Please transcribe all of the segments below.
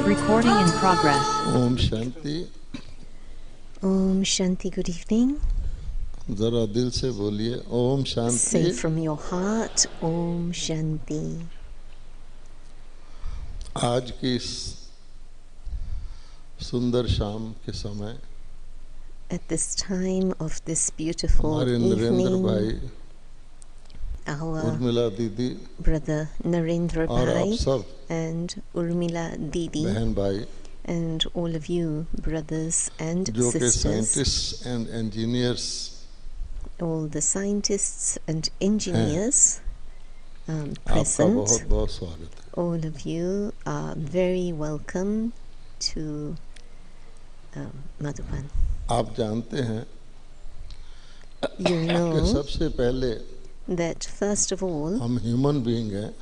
Recording in progress. Om Shanti. Om Shanti, good evening. जरा दिल से बोलिए Om Shanti. Say from your heart, Om Shanti. आज की इस सुंदर शाम के समय At this time of this beautiful हमारे नरेंद्र भाई, evening, our उर्मिला दीदी brother Narendra और आप Bhai सब and Urmila Didi बहन भाई and all of you brothers and जो कि sisters, scientist and engineers all the scientists and engineers आपका present, बहुत बहुत स्वागत है. all of you are very welcome to Madhuban. आप जानते हैं You कि know सबसे पहले that first of all, हम ह्यूमन बीइंग हैं,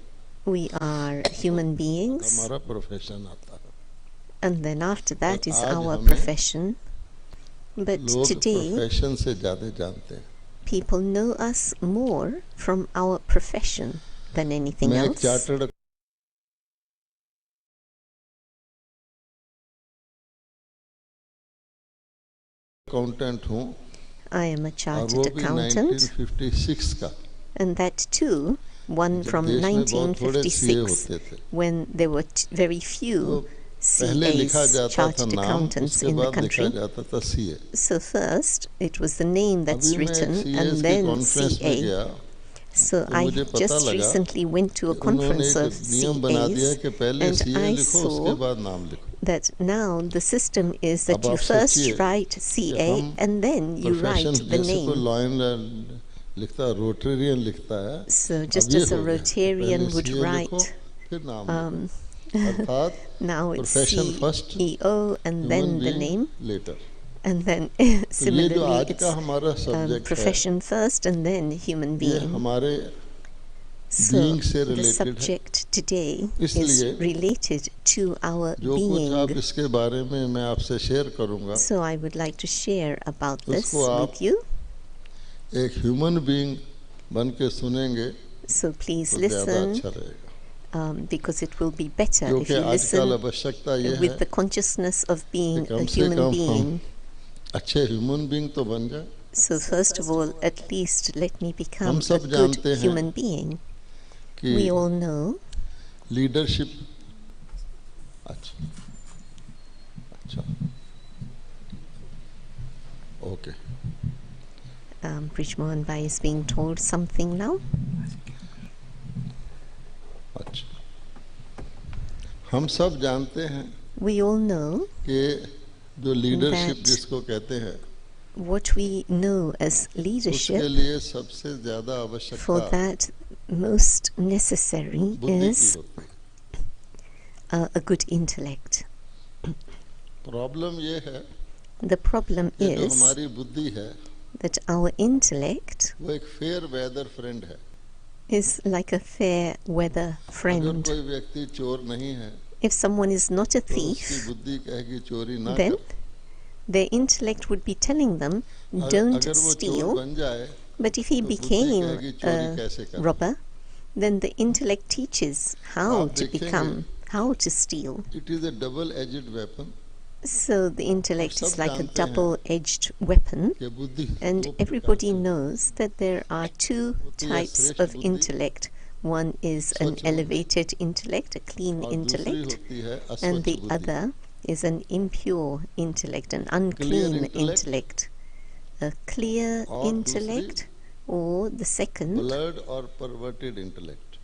we are human beings, हमारा प्रोफेशन आता है. and then after that But is आज our हमें profession. But लोग today, प्रोफेशन से ज़्यादा जानते हैं. people know us more from our profession than anything मैं एक else. चार्टर्ड अकाउंटेंट हूँ I am a और chartered वो भी accountant, 1956 का, and that too, one जब from देश में बहुत थोड़े सीए 1956, होते थे. when there were very तो few पहले लिखा CAs, जाता था chartered नाम, accountants उसके in the बाद लिखा country. जाता था CA. So first, it was the name that's अभी मैं एक written, सीएस and की then कॉन्फ्रेंस में CA. गया So तो I मुझे पता just लगा recently went to a कि उन्होंने conference एक of नियम बना दिया CAs, कि पहले and सीए I लिखो उसके saw बाद नाम लिखो. that now the system is that अब you आप first सोचिए write कि CA हम and then you profession write the जैसे कोई name. लॉयन लिखता है, रोटेरियन लिखता है, So अब just ये as a हो गया. Rotarian पहले would सीए लिखो write, फिर नाम लिखो. um, अर्थात now it's profession first, CEO and human then the being name, letter. and then तो ये जो similarly आज का it's हमारा सब्जेक्ट है, profession first and then human ये being. हमारे So being से the related है. subject today इसलिए is related to our जो कुछ आप being. इसके बारे में मैं आपसे शेयर करूंगा, So I would like to share about this उसको आप with you. एक ह्यूमन बीइंग बन के सुनेंगे So please तो ज़्यादा listen, अच्छा रहेगा. because it will be better if क्योंकि you आजकल listen आवश्यकता ये है with the consciousness of कि being a कम से human कम हम being. अच्छे ह्यूमन बीइंग तो बन जाए. So first of all, at least let me become हम a सब good जानते हैं human being. कि We all know लीडरशिप अच्छा अच्छा okay Brij Mohan Bhai is being told something now. अच्छा हम सब जानते हैं We all know कि जो लीडरशिप that जिसको कहते हैं what we know as उसके leadership, लिए सबसे ज्यादा for आवश्यकता that most necessary बुद्धि की is होती है. a good intellect. प्रॉब्लम ये है The problem कि जो is हमारी बुद्धि है that our intellect वो एक फेयर वेदर फ्रेंड है. is like a fair weather अगर friend. कोई व्यक्ति चोर नहीं है If someone is not a तो उसकी thief, बुद्धि कहेगी चोरी ना then कर. their intellect would be telling them, don't अगर वो चोर steal. बन जाए But if he तो बुद्धि became कहेगी चोरी a कैसे कर. robber, then the intellect teaches how आप to देखेंगे become, how to steal. It is a double aged weapon. So the intellect is सब like a जानते हैं double-edged weapon, कि बुद्धि and दो प्रकार everybody की है. knows that there are two होती है types श्रेष्ठ of बुद्धि intellect. One is an स्वच्छ बुद्धि elevated intellect, a clean और दूसरी intellect, होती है and अस्वच्छ the बुद्धि. other is an impure intellect, an clear unclean intellect intellect. A clear और दूसरी intellect, or the second, blood और perverted intellect.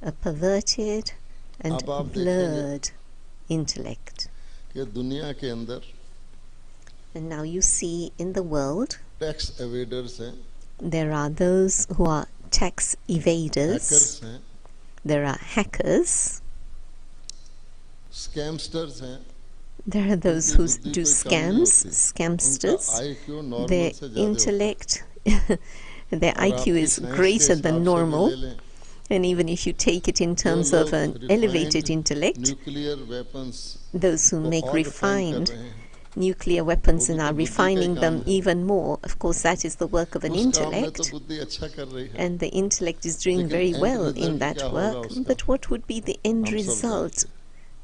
a perverted and अब आप देखेंगे blurred intellect. कि दुनिया के अंदर And now you see in the world tax evaders हैं, there are those who are tax evaders, hackers हैं, there are hackers, स्कैमस्टर्स हैं. there are those उनकी who बुद्धि do कोई कम नहीं scams, होती. उनका scamsters. आईक्यू नॉर्मल Their से ज्यादा होता है. intellect, their और IQ आपकी is साइंस के greater than हिसाब से भी normal. ले लें, And even if you take it in जो terms of लोग an elevated intellect, nuclear weapons those who को make और रिफाइन कर refined रहे हैं, nuclear weapons वो भी and तो are बुद्धि का ही refining काम them है. even more, of course that is the work of an उस काम में तो intellect, बुद्धि अच्छा कर रही है. and the intellect is doing लेकिन very end well in result that क्या होगा work. उसका But what would be the end हम सब result? जानते हैं.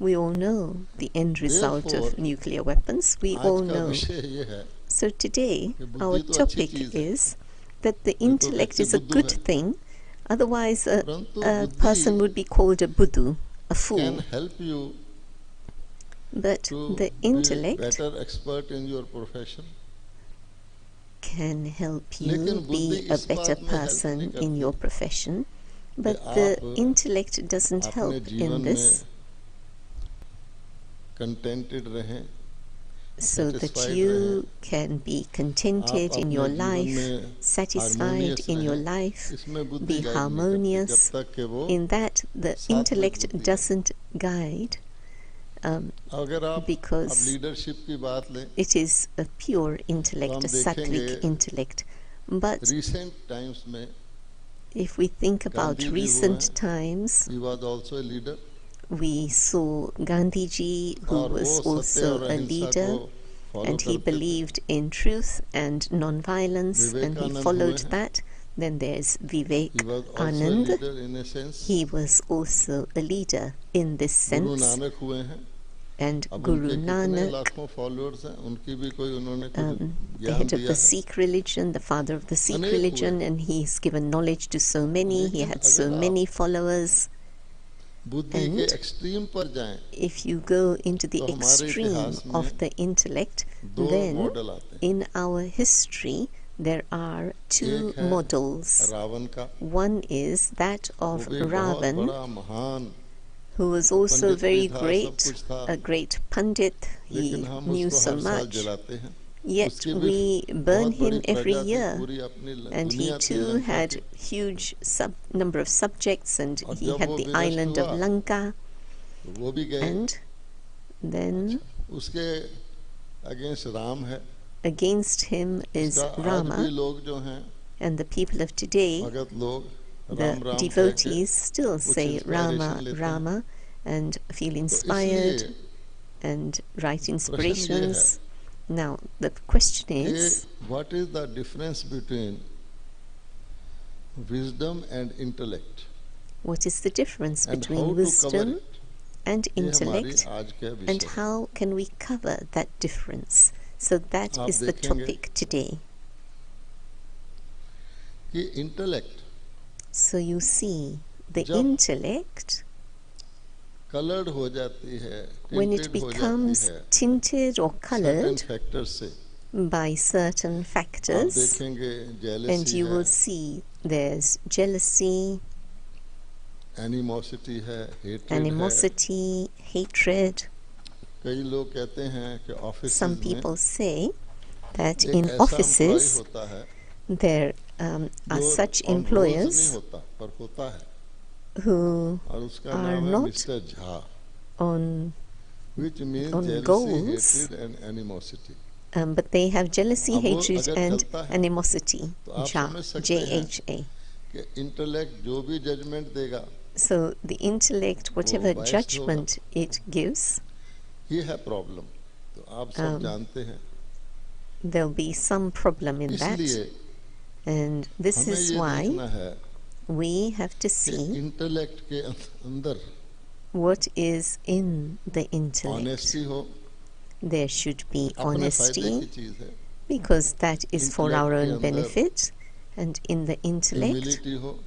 We all know the end result Therefore, of nuclear weapons. We आज all का know. विषय ये है So today, कि our बुद्धि तो अच्छी topic चीज है, is that the नहीं तो intellect व्यक्ति is a बुद्धू good है, thing. Otherwise, परंतु a बुद्धि person would be called a buddhu, a can fool. help you But to the be intellect better expert in your profession. can help लेकिन you बुद्धि be a इस better बात में help नहीं person in करती your profession. कि But the आप intellect doesn't अपने help जीवन in में this, कंटेंटेड रहें, so that satisfied you रहें, can be आप contented in अपने your जीवन life, में satisfied हारमोनियस in your रहें, life, इसमें बुद्धि be गाइड नहीं करती जब harmonious. तक कि वो In that, the सात्विक intellect बुद्धि है। doesn't guide, अगर आप because लीडरशिप की बात लें it is a pure तो intellect, हम a देखेंगे sattvic intellect. But recent times में if we think about Gandhi ji हुए recent हैं, times, he was also a leader, we saw Gandhiji, who और was वो सत्य also और a अहिंसा को leader, फॉलो and he करते थे। believed in truth and non-violence, and he Vivekananda हुए followed हैं, that. Then there's he was also a Vivekanand. leader in a sense। He was also a leader in this Guru sense. Nanak हुए हैं, And अब Guru उनके कितने Nanak, लाखों followers हैं, उनकी भी कोई उन्होंने कुछ the ज्ञान head of दिया the है, Sikh religion, the father of the Sikh अनेक religion, हुए। and he's given knowledge to so many. He लेकिन had so अगर आप many followers. बुद्धि के And एक्सट्रीम पर जाएं if you go into the तो हमारे extreme इतिहास में of the intellect, दो then मॉडल आते हैं। in our history there are two एक है models. रावण का, One is that वो of भी बहुत Ravan, बड़ा महान who was also पंडित भी very था, सब great, कुछ था, a great pundit. लेकिन He हम knew उसको so हर साल much. जलाते हैं। Yet उसकी भी we burn बहुत बड़ी him every प्रजा थी, year. पूरी अपनी And he दुनिया थी too लंका had की, huge number of subjects, and और he जब had वो the विनष्ट island of हुआ Lanka. तो वो भी गए। And then उसके अगेंस्ट राम है, against him is उसका आज भी Rama, लोग जो हैं and the people of today, भगत लोग the राम राम कह के devotees, still कुछ say इंस्पिरेशन Rama, लेते हैं। Rama, and feel तो inspired इसलिए and write प्रश्न ये है inspirations. Now, the question कि is, what is the difference between wisdom and intellect what is the difference and between how to cover wisdom it. and ये हमारी intellect, आज का and विषय है। how can we cover that difference? So that आप is the देखेंगे topic today. कि intellect So you see, the जब intellect, कलर्ड हो जाती है, when it टिंटेड हो जाती becomes है tinted or certain colored factor से, by certain आप factors, देखेंगे and जेलसी you है, will see there's jealousy, animosity है, हेट्रेड है। animosity, hatred. कई लोग कहते हैं कि ऑफिस Some में people say that एक in ऐसा एम्प्लॉय offices होता है there are जो such ऑन रोल्स नहीं employers होता पर होता है, who और उसका are नाम है not mister Jha, on which means on jealousy, goals, hatred and animosity। but they have jealousy, अब वो hatred, अगर and चलता है animosity. तो आप Ja, समझ सकते हैं J-H-A. कि इंटेलेक्ट जो भी जजमेंट देगा So the intellect, whatever biased judgment it gives, ये है प्रॉब्लम। तो आप सब जानते हैं, there'll be some problem in that. इसलिए And this हमें is ये why देखना है we have to कि see इंटेलेक्ट के अंदर what is in the intellect. Honesty हो, There should be अपने फायदे की honesty, चीज है, because that is for Intellect our के own अंदर benefit. And in the intellect, humility हो,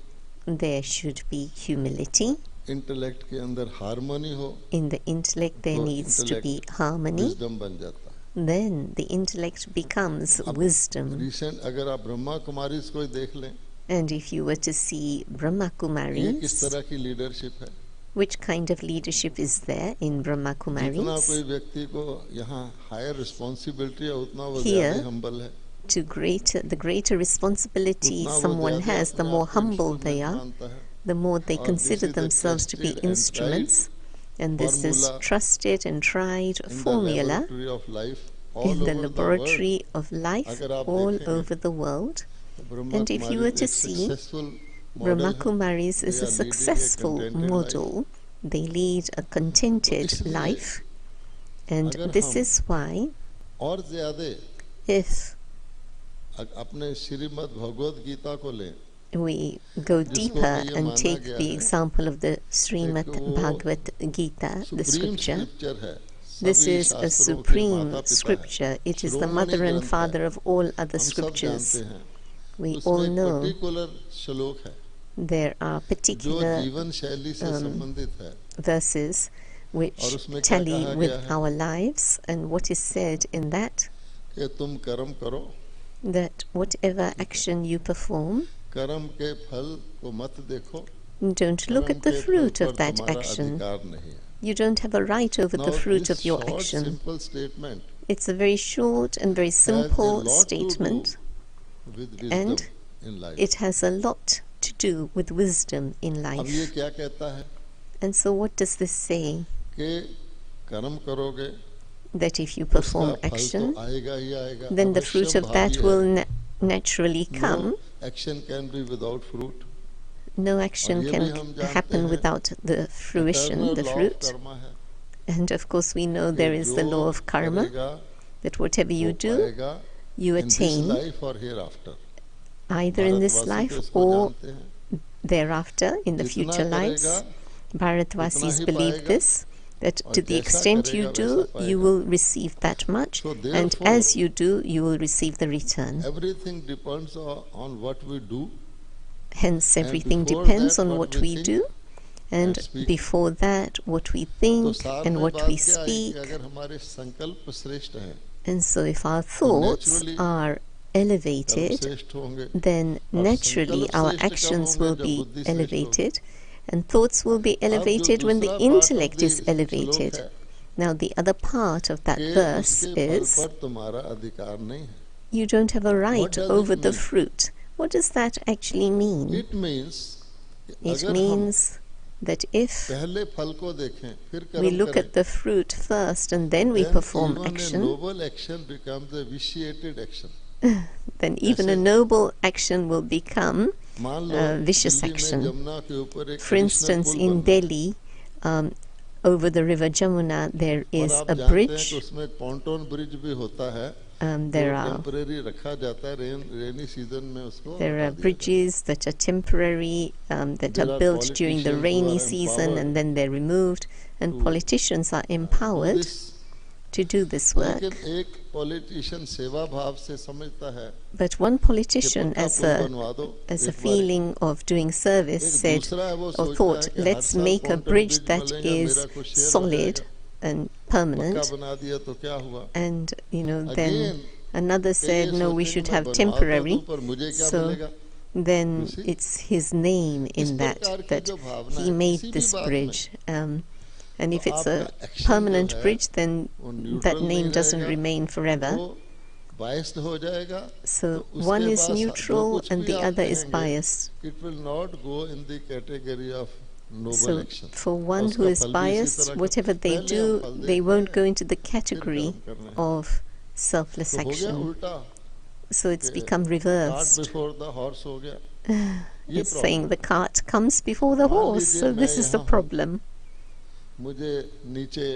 there should be humility. Intellect के अंदर हार्मनी हो, In the intellect, there तो needs to be intellect harmony. Wisdom बन जाता है। Then the intellect becomes अब wisdom. रिसेंट अगर आप ब्रह्मा कुमारी को ही देख लें, And if you were to see Brahma ये किस Kumaris, तरह की लीडरशिप है। which kind of leadership is there in Brahma जितना Kumaris? कोई व्यक्ति को यहाँ हायर रिस्पॉन्सिबिलिटी है उतना वो Here, ज्यादा हम्बल है, the greater responsibility उतना वो someone ज्यादा has, the अपने more आप को humble they इंस्ट्रूमेंट are, मानता है। the more they और consider this is a themselves to be tested and instruments. And this is formula trusted and tried in the formula laboratory of life in all the over the world। laboratory of life अगर आप all देखेंगे over the world. तो Brahma And if you were Kumari to एक see, successful Brahma model है, Kumaris is they a are leading a successful contented model. They lead a contented इसलिए life. And अगर this हम is why, और ज्यादा if अपने श्रीमद् भगवद गीता को लें we go deeper ये and माना take गया the है example of the Srimad वो Bhagavad Gita, the supreme scripture. Scripture है This सभी is a शास्त्रों के supreme माता पिता है scripture. It is the Shiromani mother and ग्रंथ है father of all other हम सब जानते scriptures. हैं We उसमें all एक know पर्टिकुलर श्लोक है there are जो particular जीवन शैली से संबंधित है verses which और उसमें क्या tally कहा with गया है our lives, and what is said in that, कि तुम कर्म करो that whatever action you perform, कर्म के फल को मत देखो don't look कर्म at the के फल fruit पर of that तुम्हारा action. अधिकार नहीं है You don't have a right over the Now fruit this of your short action. simple statement It's a very short and very has a simple lot to statement, do with wisdom and in life it has a lot to do with wisdom in अब ये life. क्या कहता है And so what does this say? कि कर्म करोगे That if you उसका perform फल तो action, आएगा ही आएगा then the fruit of that will naturally come. No action can be without fruit No action और ये can भी हम जानते happen हैं without the fruition, eternal the law of fruit. karma है And of course we know कि there is the जो law of karma, करेगा that whatever वो you do, पाएगा you in this attain life or hereafter either in this भारतवासी तो life इसको or जानते हैं thereafter in the जितना future lives. करेगा Bharatvasis उतना ही believe पाएगा this, that और to the जैसा extent you करेगा do, वैसा you पाएगा will receive that much, So and therefore, as you do, you will receive the return. everything depends on what we do Hence, and everything before depends that on what what we think do, and speak. before that, what we तो think सार and में what बात we क्या है कि speak. अगर हमारे संकल्प श्रेष्ठ हैं And so, if our तो thoughts naturally are कर्म elevated, श्रेष्ठ होंगे then और naturally संकल्प our श्रेष्ठ कब actions होंगे will जब be बुद्धि श्रेष्ठ होगी elevated, and thoughts will be अब जो elevated when the दूसरा part of intellect the is श्लोक elevated. है Now, the other part of that कि verse उसके फल is, पर तुम्हारा अधिकार नहीं है you don't have a What right does over it the mean? fruit. What does that actually mean? It means कि It अगर हम means that if पहले फल को देखें फिर we कर्म look करें at the fruit first and then we then perform even a action, noble action becomes a vitiated action then even a जैसे noble action will become मान लो a vicious दिल्ली में action. जमुना के ऊपर एक For एडिशनल instance, पुल in बनना है Delhi, over the river Jamuna, there और is आप a जानते हैं कि bridge. उसमें एक पॉन्टोन ब्रिज भी होता है जो There are टेम्परेरी रखा जाता है रेनी सीजन में उसको there हटा are दिया जाता bridges that are temporary, that There are are built during the politicians who rainy are season, empowered and then they're removed. And to politicians are do empowered this to do this लेकिन work. एक politician सेवा भाव से समझता है But one कि politician, पक्का as pull a बनवा दो as a एक बार feeling of doing service, एक said दूसरा है वो or सोचता है thought, कि हर let's साल make a पॉन्टोन bridge bridge that बनेगा मेरा is कुछ शेयर हो solid जाएगा and पक्का permanent. बना दिया तो क्या हुआ And then अगेन another कि said, ये no, we सोचेंगे should मैं have बनवा तो temporary. दूं पर मुझे क्या So मिलेगा then You see? it's his name इस in that, प्रकार की that जो भावना he है made किसी भी this बात में bridge. And तो if it's a आपका एक्शन जो permanent है bridge, then वो that न्यूट्रल नहीं name doesn't रहेगा remain forever. वो बायस्ड हो जाएगा So तो one उसके is बाद जो neutral कुछ and भी the आप other is कहेंगे biased. It will not go in the category of noble So action for one who उसका is फल भी इसी biased, तरह का whatever they पहले हम do, फल they देख won't रहे go हैं into the फिर category कर्म कर रहे हैं of selfless तो हो गया action. उल्टा So it's कि become cart reversed. Before the horse हो गया ये It's problem saying the cart comes before the मान horse. लीजिए So मैं this is the यहाँ हूँ problem. मुझे नीचे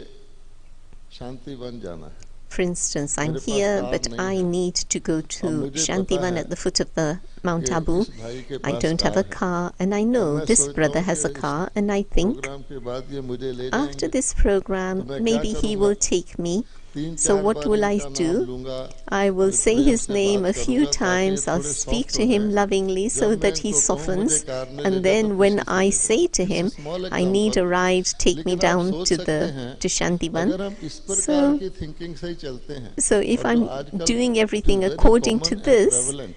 शांतिवन जाना है For instance, I'm मेरे पास here, कार but नहीं I है need to go अब to मुझे पता Shantivan है at the foot of the Mount कि Abu. इस भाई के I pass don't have car a है car, and I अब know मैं this सोचता brother हूँ has a कि इस car, and I think program के बाद ये मुझे ले after जाएंगे this तो program, मैं क्या maybe he करूँगा will take me. तीन So चार what बार will I इनका नाम do? लूंगा I will ये say प्रेम his से name बात a few करूंगा ताकि ये times. I'll थोड़े speak सॉफ्ट to हो him जाएं lovingly so जब मैं that he इनको कहूँ मुझे softens. कार में ले And जा तो then when खुशी से I ले say जाओ to it's him, small I need a example ride, take me लेकिन आप down सोच to सकते हैं Shantivan. अगर हम इस प्रकार So, की थिंकिंग से ही चलते हैं so if और जो I'm आजकल doing it everything is very according to common and this, prevalent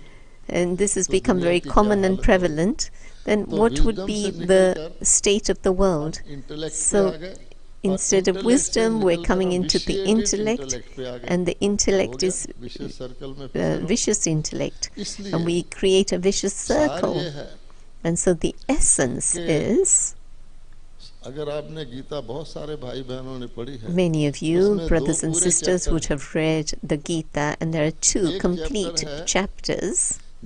and this has तो become दुनिया very की क्या common and हालत होगी prevalent, then तो what would विजडम be से the निकलकर state of the world? हम इंटेलेक्ट पे So आ गए और instead of इंटेलेक्ट से wisdom, we're निकलकर coming हम into the विशिएटेड intellect, इंटेलेक्ट पे आ गए and the तो हो intellect गया is विशेष सर्कल में फंसे रहो vicious intellect, and इसलिए we create a vicious सार circle. ये है And so the essence कि is, अगर आपने गीता बहुत सारे भाई बहनों ने पढ़ी है many of you, उसमें दो brothers and पूरे sisters, चैप्टर would हैं have read the Gita, and there are two एक complete चैप्टर है chapters.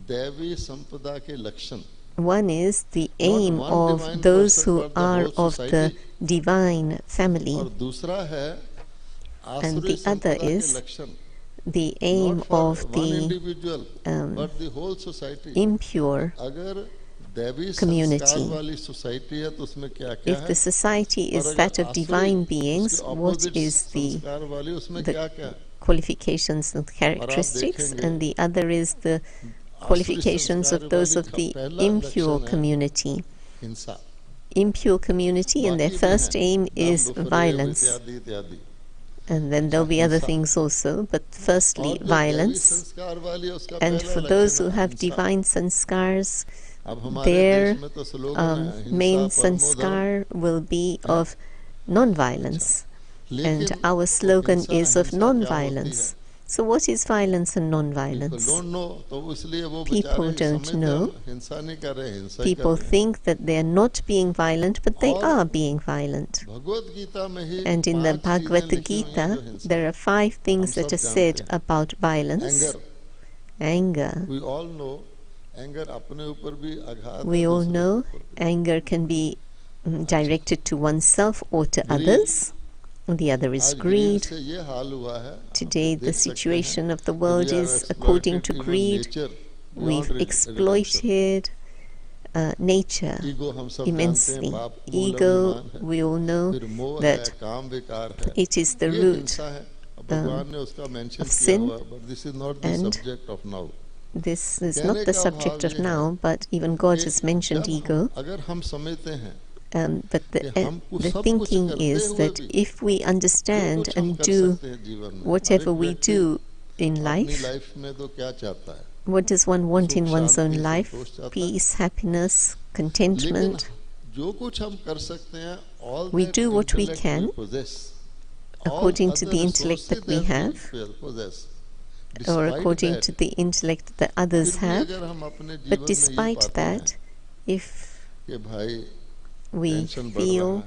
दैवी संपदा के लक्षण One is the Not aim one of divine those person, who but the are whole of the society. divine family, और दूसरा है and आसुरी the other संपदा के is लक्षण the aim not for of one the individual um, but the whole society impure अगर दैवी community. संस्कार वाली सोसाइटी है तो उसमें क्या क्या If है, the society और is अगर that of आसुरी divine उसके beings, what opposite is संस्कार वाली उसमें the क्या क्या है, qualifications and characteristics, देखेंगे and the other is the आसुरी qualifications संस्कार of those वाली of the पहला impure लक्षण है community. हिंसा, Impure community, and their बाकी भी first हैं, aim is दम्भ, violence. इत्यादि इत्यादि, And then अच्छा there'll be other हिंसा, things also, but firstly और जो दैवी violence. संस्कार वाली है उसका And पहला for those लक्षण who है have हिंसा। divine sanskars, अब हमारे देश their में तो स्लोगन है हिंसा main परमो धर्म, sanskar will be हैं? of non-violence, and लेकिन our वो slogan हिंसा is of हिंसा क्या होती है, non-violence. So what is violence and people non-violence? don't know, तो इसलिए वो People बेचारे don't समझते know. हम हिंसा नहीं कर रहे, हिंसा ही कर People रहे हैं। think that they are not being violent, but they और are being violent. Bhagavad Gita में ही And in the 5 Bhagavad चीजें लिखी हुई हैं Gita, जो हिंसा, there are 5 हम things that सब are said जानते हैं। about violence. Anger, Anger. we all know, anger अपने ऊपर भी आघात है, We all दूसरों know के ऊपर भी। anger can be directed to oneself or to Greed. others. The other is आज ग्रीड greed. से ये हाल हुआ है, Today, आप the देख सकते हैं, situation of the we world are is according to exploited even greed. nature We've beyond redemption. exploited nature ego हम सब जानते immensely. हैं, पाप मूल Ego, अभिमान है, we all know फिर मोह है, that काम विकार है, it is the ये root हिंसा है। अब भगवान ने उसका मेंशन of किया sin, हुआ, but this is not the and subject of now। this is कहने not the का subject भाव of ये है now, but even God कि has mentioned जब ego. अगर हम समझते हैं But कि the हम कुछ the सब कुछ thinking करते is हुए that भी if we जो understand कुछ हम and कर do सकते हैं जीवन में, हर whatever एक we व्यक्ति do in अपनी life, लाइफ में तो क्या चाहता है, what does one want सुख in one's own Shanti life? संतोष चाहता है, Peace, happiness, लेकिन contentment. जो कुछ हम कर सकते हैं, all We that do what we intellect can we possess, all according to other the intellect resources that we have, possess, or despite according that, to the intellect that फिर others भी have. अगर हम अपने But जीवन में ये despite पाते हैं that, if कि भाई we टेंशन बढ़ रहा feel है,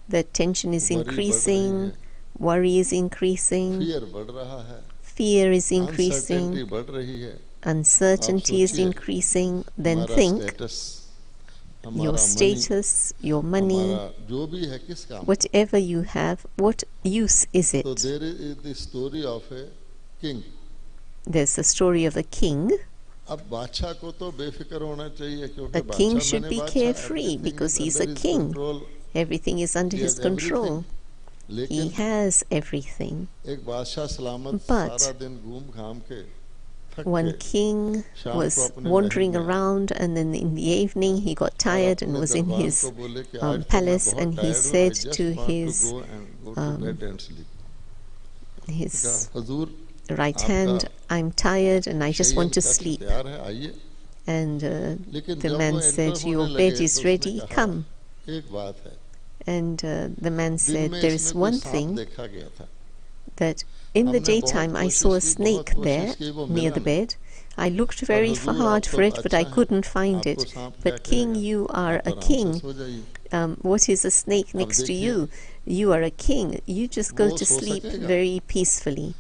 that tension is worry बढ़ रही increasing, है, worry is increasing, फियर बढ़ रहा है, fear is अनसर्टेनिटी increasing, बढ़ रही है, uncertainty is सोचिए, increasing, then हमारा think स्टेटस, your हमारा मनी, status, your money, हमारा जो भी है किस काम, whatever you have, what use is तो it? There is the story of a king. There's the story of a king. अब बादशाह को तो बेफिक्र होना चाहिए, क्योंकि A king बादशाह should मैंने be बादशाह, carefree everything because is he's a under his king. control, Everything is under he his has control. everything। He लेकिन has everything. एक बादशाह सलामत But सारा दिन घूम घाम के थक one के king शाम was को अपने wandering महल में around, and then in the evening he got और tired and अपने was in दरबान his को बोले कि आज तो मैं palace, बहुत and he टायर्ड हूँ, I said just to want to his go to bed and sleep। कहा, his हुजूर right आपका hand, I'm tired and I just शयन want to कक्ष sleep. तैयार है, आइए। And लेकिन the जब man वो said, एंटर your होने bed लगे is तो उसने ready, कहा, come. एक बात है, And the man दिन said, में there इसमें is कोई one सांप thing देखा गया था, that in the हमने बहुत daytime I saw a कोशिश की, snake बहुत there कोशिश की, वो near मिला the नहीं। bed. I looked और very हुजूर hard आप for तो it, but I अच्छा हैं, couldn't find आपको it. सांप क्या But king, कहेगा, you are आप a आराम से king. सो जाइए। What is a snake अब next to देखिए, you? You are a king. You just go वो to सो sleep सकेगा, very peacefully.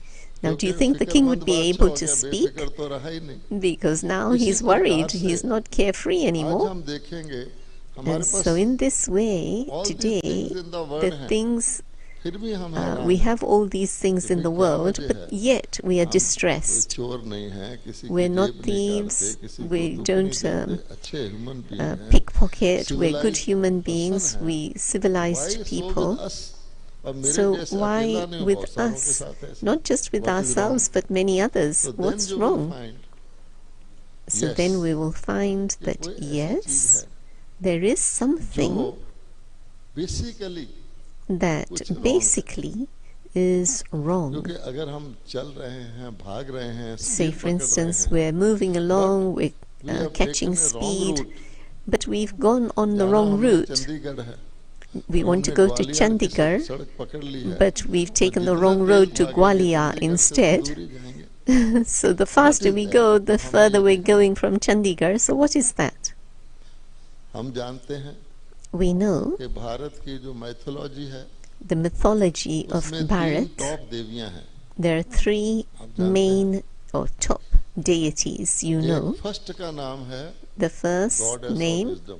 Now, do you क्योंकि think the king फिक्रमंद would be बादशाह able हो to गया, speak? बेफिक्र तो रहा ही नहीं। Because now इसी he's प्रकार worried. से He's not carefree आज anymore. हम देखेंगे And हमारे so pass in this way, all these today, things in the the world हैं, things फिर भी हम हैरान we हैं have all these कि things in भाई the क्या world, वजह but है, yet we are हम कोई distressed. चोर नहीं है, किसी की We're not जेब नहीं काटते, thieves. किसी को We दुख नहीं don't देते, अच्छे ह्यूमन बीइंग हैं, pickpocket. We're good civilized human person beings. हैं। We Why civilized so with people. us? और मेरे So जैसे why अकेला नहीं हूँ, with बहुत सारों के us? साथ ऐसे। Not just with What is wrong? ourselves, but many others. So then What's you will wrong? find, So yes, then we will find कि that कोई ऐसी चीज yes, है there is जो something बेसिकली that कुछ wrong है। basically is wrong. क्योंकि अगर हम चल रहे हैं, भाग रहे हैं, Say, speed for पकड़ रहे instance, हैं, we're moving along, we we're have catching taken a wrong speed, route, but we've gone on the जाना wrong हमने route. चंडीगढ़ है, We और want to हमने go to ग्वालियर की Chandigarh, सड़क पकड़ ली है, but we've तो taken the जितना wrong तेज road to भागेंगे Gwalior चंडीगढ़ से instead. दूर ही जाएंगे। So the faster is we that? go, the तो हम further ये we're देखें, going from Chandigarh. So what is that? हम जानते हैं We know कि भारत की जो मैथोलॉजी है, the mythology of उसमें 3 Bharat. टॉप देवियां हैं। There are 3 आप जानते हैं, main or top deities, you know. एक फर्स्ट का नाम है The first goddess of name wisdom,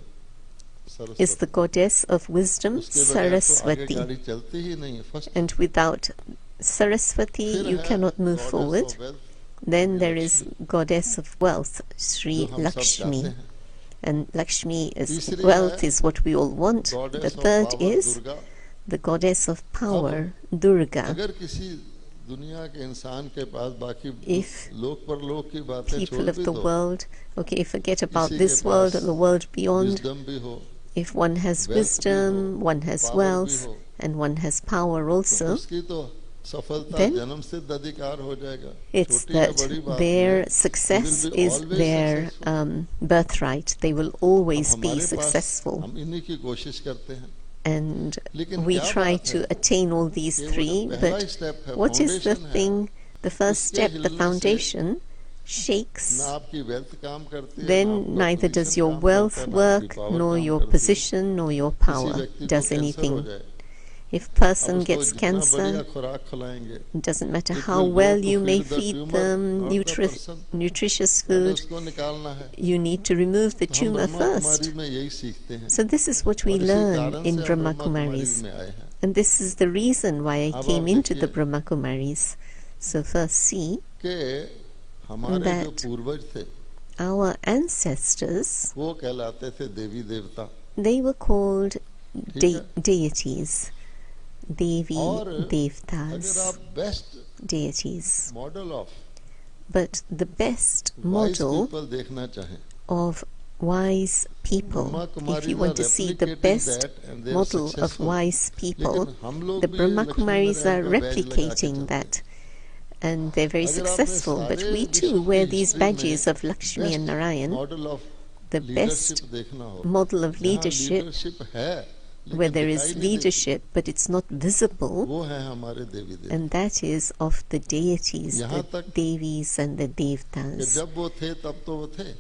is Saraswati. the goddess of wisdom, उसके बगैर तो आगे Saraswati. गाड़ी चलती ही नहीं है, फर्स्ट। And without Saraswati, फिर you है cannot move goddess forward. Of wealth, Then there is goddess of wealth, जो Sri हम सब चाहते Lakshmi. हैं। and Lakshmi is तीसरी wealth है is what we all want. The goddess of third power is Durga. the goddess of power, Durga. अगर किसी दुनिया के इंसान के पास बाकी If लोक परलोक की बातें people छोड़ of भी the दो, world, okay, forget about किसी this के world pass and the world beyond. wisdom भी हो, If one has wealth भी wisdom, हो, one has power भी wealth, हो, and one has power तो also, उसकी तो सफलता then जन्म सिद्ध अधिकार हो जाएगा. it's छोटी या that बड़ी बात their नहीं, success he will be is always their successful. birthright. They will अब always be हमारे पास successful. हम इन्हीं की कोशिश करते हैं. And लेकिन we क्या try बात to है attain all these कि वो जो three, पहला but स्टेप है, what is the फाउंडेशन है, thing, the first उसके step, the हिलने से foundation, ना shakes, आपकी वेल्थ काम करती है, ना then आपका neither पोजीशन does your काम करता wealth है, ना आपकी work, पावर nor काम your करती है. position, nor your किसी power व्यक्ति को does कैंसर हो anything. जाए, If अब person उसको gets जितना बढ़िया cancer, खुराक खिलाएंगे, it doesn't matter it how will go well to you may feed the feed tumor, them not the person. nutritious पहले food, उसको निकालना है. you need to remove the तो हम tumor ब्रह्मा first. कुमारी में यही सीखते हैं, So this is what we और इसी learn कारण in से हम Brahma ब्रह्मा कुमारी Kumaris. में आए हैं. And this is the reason why I अब came आप into the देखिए Brahma Kumaris. So first see कि हमारे जो that पूर्वज थे, our ancestors, वो कहलाते थे देवी देवता. they were called ठीक है. deities. Devi, और अगर Devtas, आप best deities. Model of But the best wise model people देखना चाहें, of wise people, Brahma if Kumari you want to see the replicating best that and they are model of successful. wise people, लेकिन हम लोग the भी Brahma Lakshmi Kumaris Narayan are का बैज लगा के replicating चलते हैं. that. And they're very अगर आपने successful. But सारे we विश्व too की wear these हिस्ट्री badges में of Lakshmi and best Narayan, model of the best leadership देखना हो, model of जहाँ leadership, लीडरशिप है where लेकिन there दिखाई is नहीं देती, leadership but it's not visible, वो है हमारे देवी देवता. and that is of the deities, यहाँ the तक Devis and the कि Devtas. जब वो थे तब तो वो थे,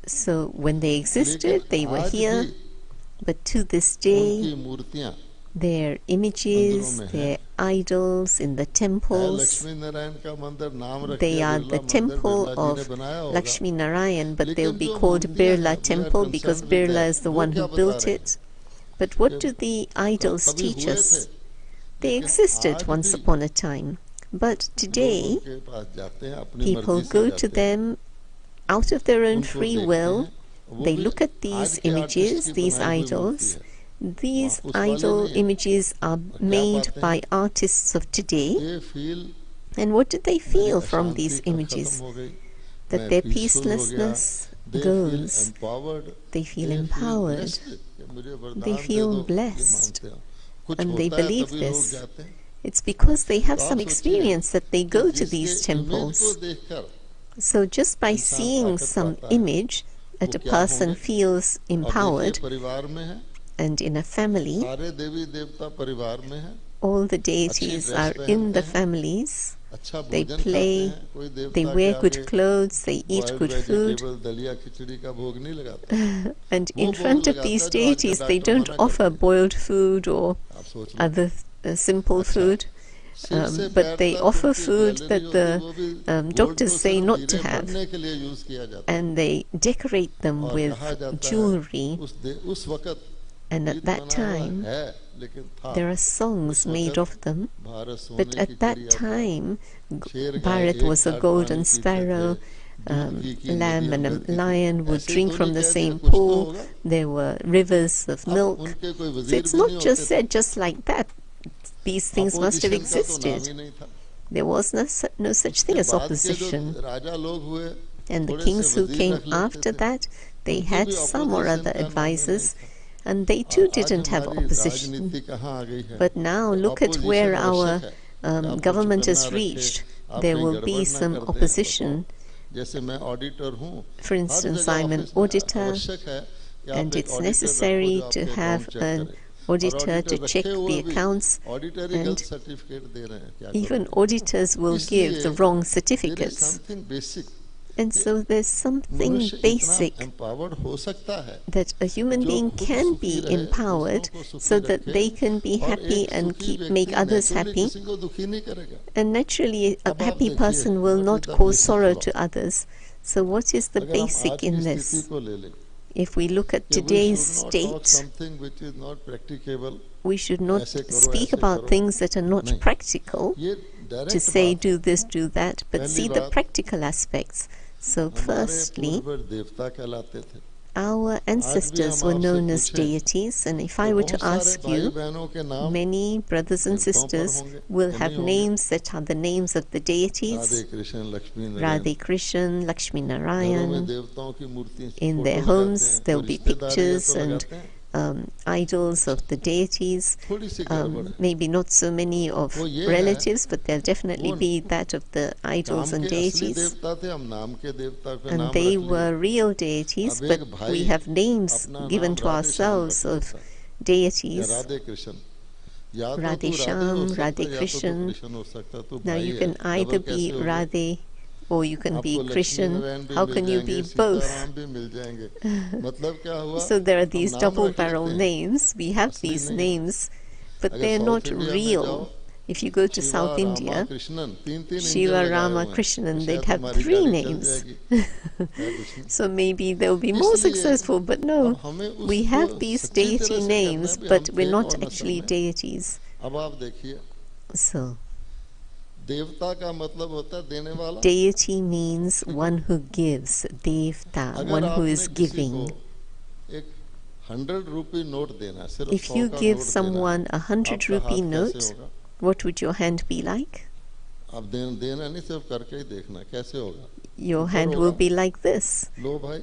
So when they existed, लेकिन they were आज here, भी but to this day, उनकी मूर्तियां their मंदिरों images, में हैं. their idols in the है temples, लक्ष्मी नारायण का मंदिर, नाम रख they दिया are बिरला the मंदिर, temple बिरला जी ने of बनाया होगा. Lakshmi Narayan, but they'll लेकिन be जो called मूर्तियां Birla हैं, we are Temple because concerned with Birla that. is the वो one क्या who बता built रहे हैं it. But what कि do the idols कभी teach हुए थे, us? They लेकिन existed आज once भी upon a time. But लोग today, उनके पास जाते हैं, अपनी people मर्जी से go to जाते हैं, them out of their own उनको free देखते will. हैं. वो They भी look at आज these के आर्टिस्ट images, की these बनाई हुई मूर्ति idols. है. These वहाँ उस वाले idol नहीं है. images are और क्या made पाते by हैं, artists of today. ये feel And what do they मेरी feel from अशांति these खत्म images? हो गई, That मैं their पीसफुल हो गया. peacelessness They feel goes. empowered, They feel they feel empowered. blessed कि मुझे They वरदान दे feel दो, ये blessed. मानते हैं. कुछ And they होता है believe तभी लोग this. जाते हैं. It's because they have तो some आप सोचिए experience that they कि go to जिसके these इमेज को temples. देखकर So just by इंसान seeing ताकत some पाता है, image वो that a क्या person होंगे. feels और देखिए empowered, परिवार में है, and in a family, सारे देवी देवता परिवार में है, all the अच्छी deities ड्रेस are पहनते in the हैं, families. अच्छा They भोजन खाते play, हैं. कोई they देवता wear के good आगे clothes, they eat boiled good food. Vegetable, दलिया खिचड़ी का भोग नहीं लगाता. And वो in भोग front of लगाता these है जो आज के deities, they डॉक्टर don't मना offer करते हैं. boiled food or आप सोच लो. other simple अच्छा, food. सिर से But पैर they तक offer उनकी food ज्वेलरी that होती है, the वो भी doctors गोल्ड को say सिर्फ not to हीरे have, भरने के लिए यूज किया जाता है. and they decorate them और with कहा जाता है jewelry. उस वक़्त And at गीत that बना हुआ time, है, लेकिन था. there are songs उस made वक़्त of them. भारत सोने But की at that चिड़िया था. time, शेर गाय Bharat एक was a घाट golden पानी पीते sparrow. थे, दूध घी की Lamb नदियां and a बहती थी. lion would ऐसे ही drink तो from नहीं the कह same दिया, कुछ तो pool. होगा. There were rivers of अब milk. उनके कोई So वजीर it's भी not नहीं just होते थे. said just like that. These things must have opposition का तो नाम existed. ही नहीं था. There was no such thing उसके as बाद के जो opposition. राजा लोग हुए, And the थोड़े से kings who वजीर came रख लेते after थे. that, they उनको had भी some or opposition other का नाम ही नहीं advisors, था. and they और too आज didn't have हमारी opposition. राजनीति कहाँ आ गई है. But now तो look at where opposition our आवश्यक है. आप कुछ government करना has रखे, reached. आप There कहीं will गड़बड़ be ना some करते हैं. opposition. जैसे मैं ऑडिटर हूँ, For हर instance, जगह I'm an ऑफिस में auditor, आवश्यक है कि आप and एक it's ऑडिटर रखो necessary जो to आपके have अकाउंट चेक an करे. और auditor to ऑडिटर check रखे हुए the भी accounts, ऑडिटर ही गलत and सर्टिफिकेट दे रहे हैं. क्या even करोगे. auditors will इसलिए give the wrong there is certificates. something basic. And so there's something मनुष्य इतना basic empowered हो सकता है that a human जो being खुद can सुखी be रहे, empowered दूसरों को सुखी so that रखे, they can be और happy एक and सुखी make व्यक्ति others naturally happy. किसी को दुखी नहीं करेगा. And naturally, a अब आप happy देखिए, person will what not is the cause basic sorrow law? to others. So what is the अगर हम आज basic की in स्थिति this? को ले लें, If we look at कि we today's should not talk state, something which is not practicable, we should not ऐसे करो, speak ऐसे about करो. things that are not नहीं. practical, ये to direct say बात do है. this, do that, but पहली see the बात, practical aspects. So हमारे firstly, पूर्वज देवता कहलाते थे. Our आज भी ancestors हम were आपसे known as पूछें deities, and if तो I were to बहुत सारे ask भाई you, बहनों के नाम many brothers and देवताओं पर sisters होंगे will कि have नहीं होंगे? names that are the names of the Radhe deities. Krishna Lakshmi Narayan Radhe Krishna, Lakshmi घरों में Narayan. देवताओं की मूर्ति In their फोटो लगाते homes, हैं there'll कोई be रिश्तेदार है pictures तो and लगाते हैं idols of the deities. थोड़ी सी गड़बड़ है Maybe not so many of वो ये है relatives, but there'll definitely वो be that of the idols काम and के असली deities. देवता थे हम नाम के देवता पे And नाम they रख लिए were real deities, अब but एक we भाई have names अपना given नाम to राधे श्याम रख ourselves of लेता या deities. राधे कृष्ण या तो Radhe तू राधे हो Shyam, सकता Radhe या तो तू Krishna. कृष्ण हो सकता तू Now भाई you है can either डबल be कैसे हो गया Radhe or you can be आपको लक्ष्मी Krishna. नारायण भी How मिल can you जाएंगे be both? सीताराम भी मिल जाएंगे मतलब क्या हुआ So there are हम these नाम double रख barrel लेते हैं names. We have असली these नहीं है names, but अगर they're साउथ not इंडिया में जाओ real. If you go to Shiva South Rama India, Krishnan तीन तीन इंजन Shiva, लगाए Rama, हुए हैं Krishna, तो and they'd शायद have हमारी 3 गाड़ी चल names. जाएगी है कुछ नहीं So maybe they'll be more इसलिए successful, but अब no. हमें We उसको have these सच्ची तरह deity से करना है names, भी हम but we're थे not कौन असल actually में deities. अब आप देखिए So देवता का मतलब होता है देने वाला deity means one who gives, devta, अगर one who आपने is किसी को giving. एक 100 रुपये नोट देना है सिर्फ If 100 you का give नोट देना someone है 100 आपका rupee हाथ कैसे note, होगा what would your hand be like? आप देना नहीं सिर्फ करके ही देखना कैसे होगा Your ऊपर hand होगा will be like this, लो भाई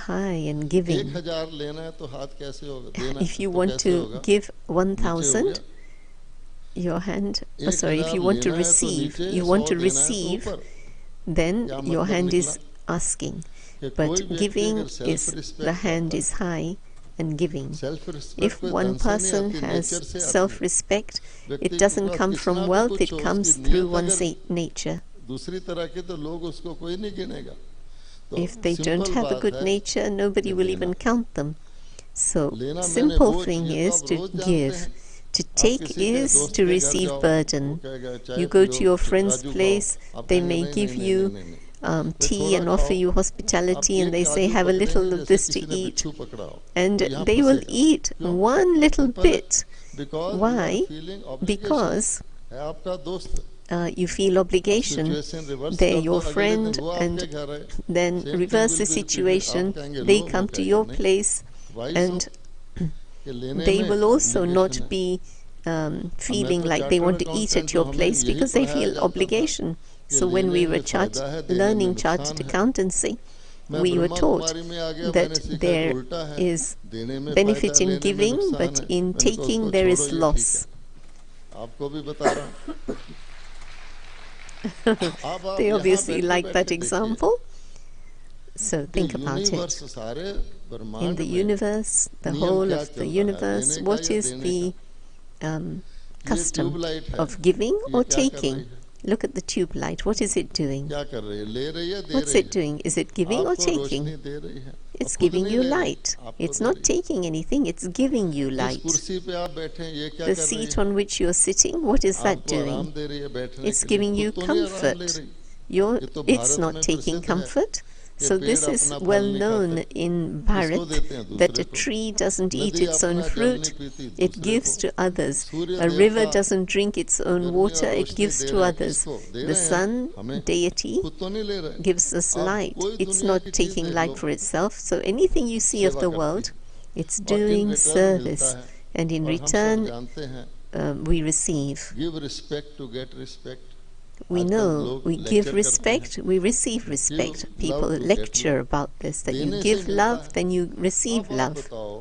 high and giving. 1000 लेना है तो हाथ कैसे होगा देना If you तो want कैसे to होगा give नीचे हो 1000, गया your hand, एक sorry, if हजार you want to लेना है तो receive, नीचे you 100 want to देना है तो receive, ऊपर then क्या your मतलब hand निकला is asking. कि But कोई व्यक्ति giving अगर self is, the respect hand करता is है high and giving. Self If respect कोई one धन से नहीं person आती has नेचर से आती है self-respect, व्यक्ति it के doesn't पास come कितना from भी wealth, कुछ it हो comes उसकी through नीयत one's अगर nature. दूसरी तरह की तो लोग उसको कोई नहीं गिनेगा तो If they don't simple have a बात good है nature, nobody कि will देना even count them. So, लेना मैंने simple बोझ thing ये तो is आप to रोज जानते give. हैं To आप take किसी के is दोस्त to के घर receive जाओ वो burden. कहेगा You चाय go पियो to your फिर friend's काजू खाओ place, आप they कहेंगे may नहीं give नहीं नहीं you नहीं नहीं भाई tea थोड़ा and खाओ offer you आप hospitality, and एक they say, काजू have a little पकड़ेंगे of जैसे this to किसी ने eat. बिच्छू पकड़ा हो And वो यहाँ they will फंसेगा eat क्यों one little सिंपल है bit. Because you are Why? Feeling obligation Because है आपका दोस्त you feel अब obligation. सिचुएशन रिवर्स They're कर दो your अगले दिन friend, वो and आपके घर है then same thing reverse will the be repeated आप situation. कहेंगे They लो वो come to कहेगा your नहीं place, वाई सो and कि लेने they में will also ऑब्लिगेशन not है be अब मैं feeling तो like they chartered want to eat accountant at हूँ your हमें place यही because they पढ़ाया feel जाता था obligation. कि So when we लेने were में फायदा है देने में learning नुकसान chartered है accountancy, मैं we were ब्रह्मा taught कुमारी में आ गया मैंने that सीखा कि there उल्टा है is देने में फायदा benefit है in लेने में giving, नुकसान but है in मैंने कहा taking उसको there छोड़ो is ये ठीक loss. है आपको भी बता रहा हूँ अब आप They यहाँ obviously बैठे like that बैठे देखिए example. So कि think about यूनिवर्स it. सारे In ब्रह्मांड the में universe, the नियम whole क्या of the चल रहा है universe, देने का what या is देने the का ये custom ट्यूबलाइट है of giving ये or क्या कर रही taking? है Look at the tube light. What is it doing? क्या कर रही है ले रही है दे What's रही it है doing? Is it giving or आपको taking? रोशनी दे रही है और It's खुद giving नहीं you ले रही light. आपको It's दे not रही है taking anything, it's giving you इस light. कुर्सी पे आप बैठे हैं ये क्या The कर रही seat है on which you're sitting, what is that आपको आराम doing? दे रही है बैठने It's के लिए giving खुद you तो नहीं आराम ले comfort. रही ये तो It's भारत not में taking प्रसिद्ध है comfort. कि So पेड़ this is अपना well फल नहीं known खाते in किसको Bharat देते हैं that दूसरे a को tree doesn't eat नदी its own अपना जल नहीं fruit, पीती it दूसरे gives को to others. Surya A river देवता doesn't drink its own गर्मी water, और it Roshni gives they to रहे हैं others. किसको दे The रहे हैं sun, हमें deity, खुद तो नहीं ले रहे gives us आप light. कोई It's दुनिया not की चीज taking देख light low for itself. So anything you see of सेवा the करती world, है it's और इन doing रिटर्न मिलता service. है And in और हम सब return, जानते हैं we receive. Give respect to get respect We आजकल know लोग we लेक्चर give करते हैं respect, we receive respect. Give People love to get lecture love about this, that you देने से give मिलता love, है then you अब receive आप love. बताओ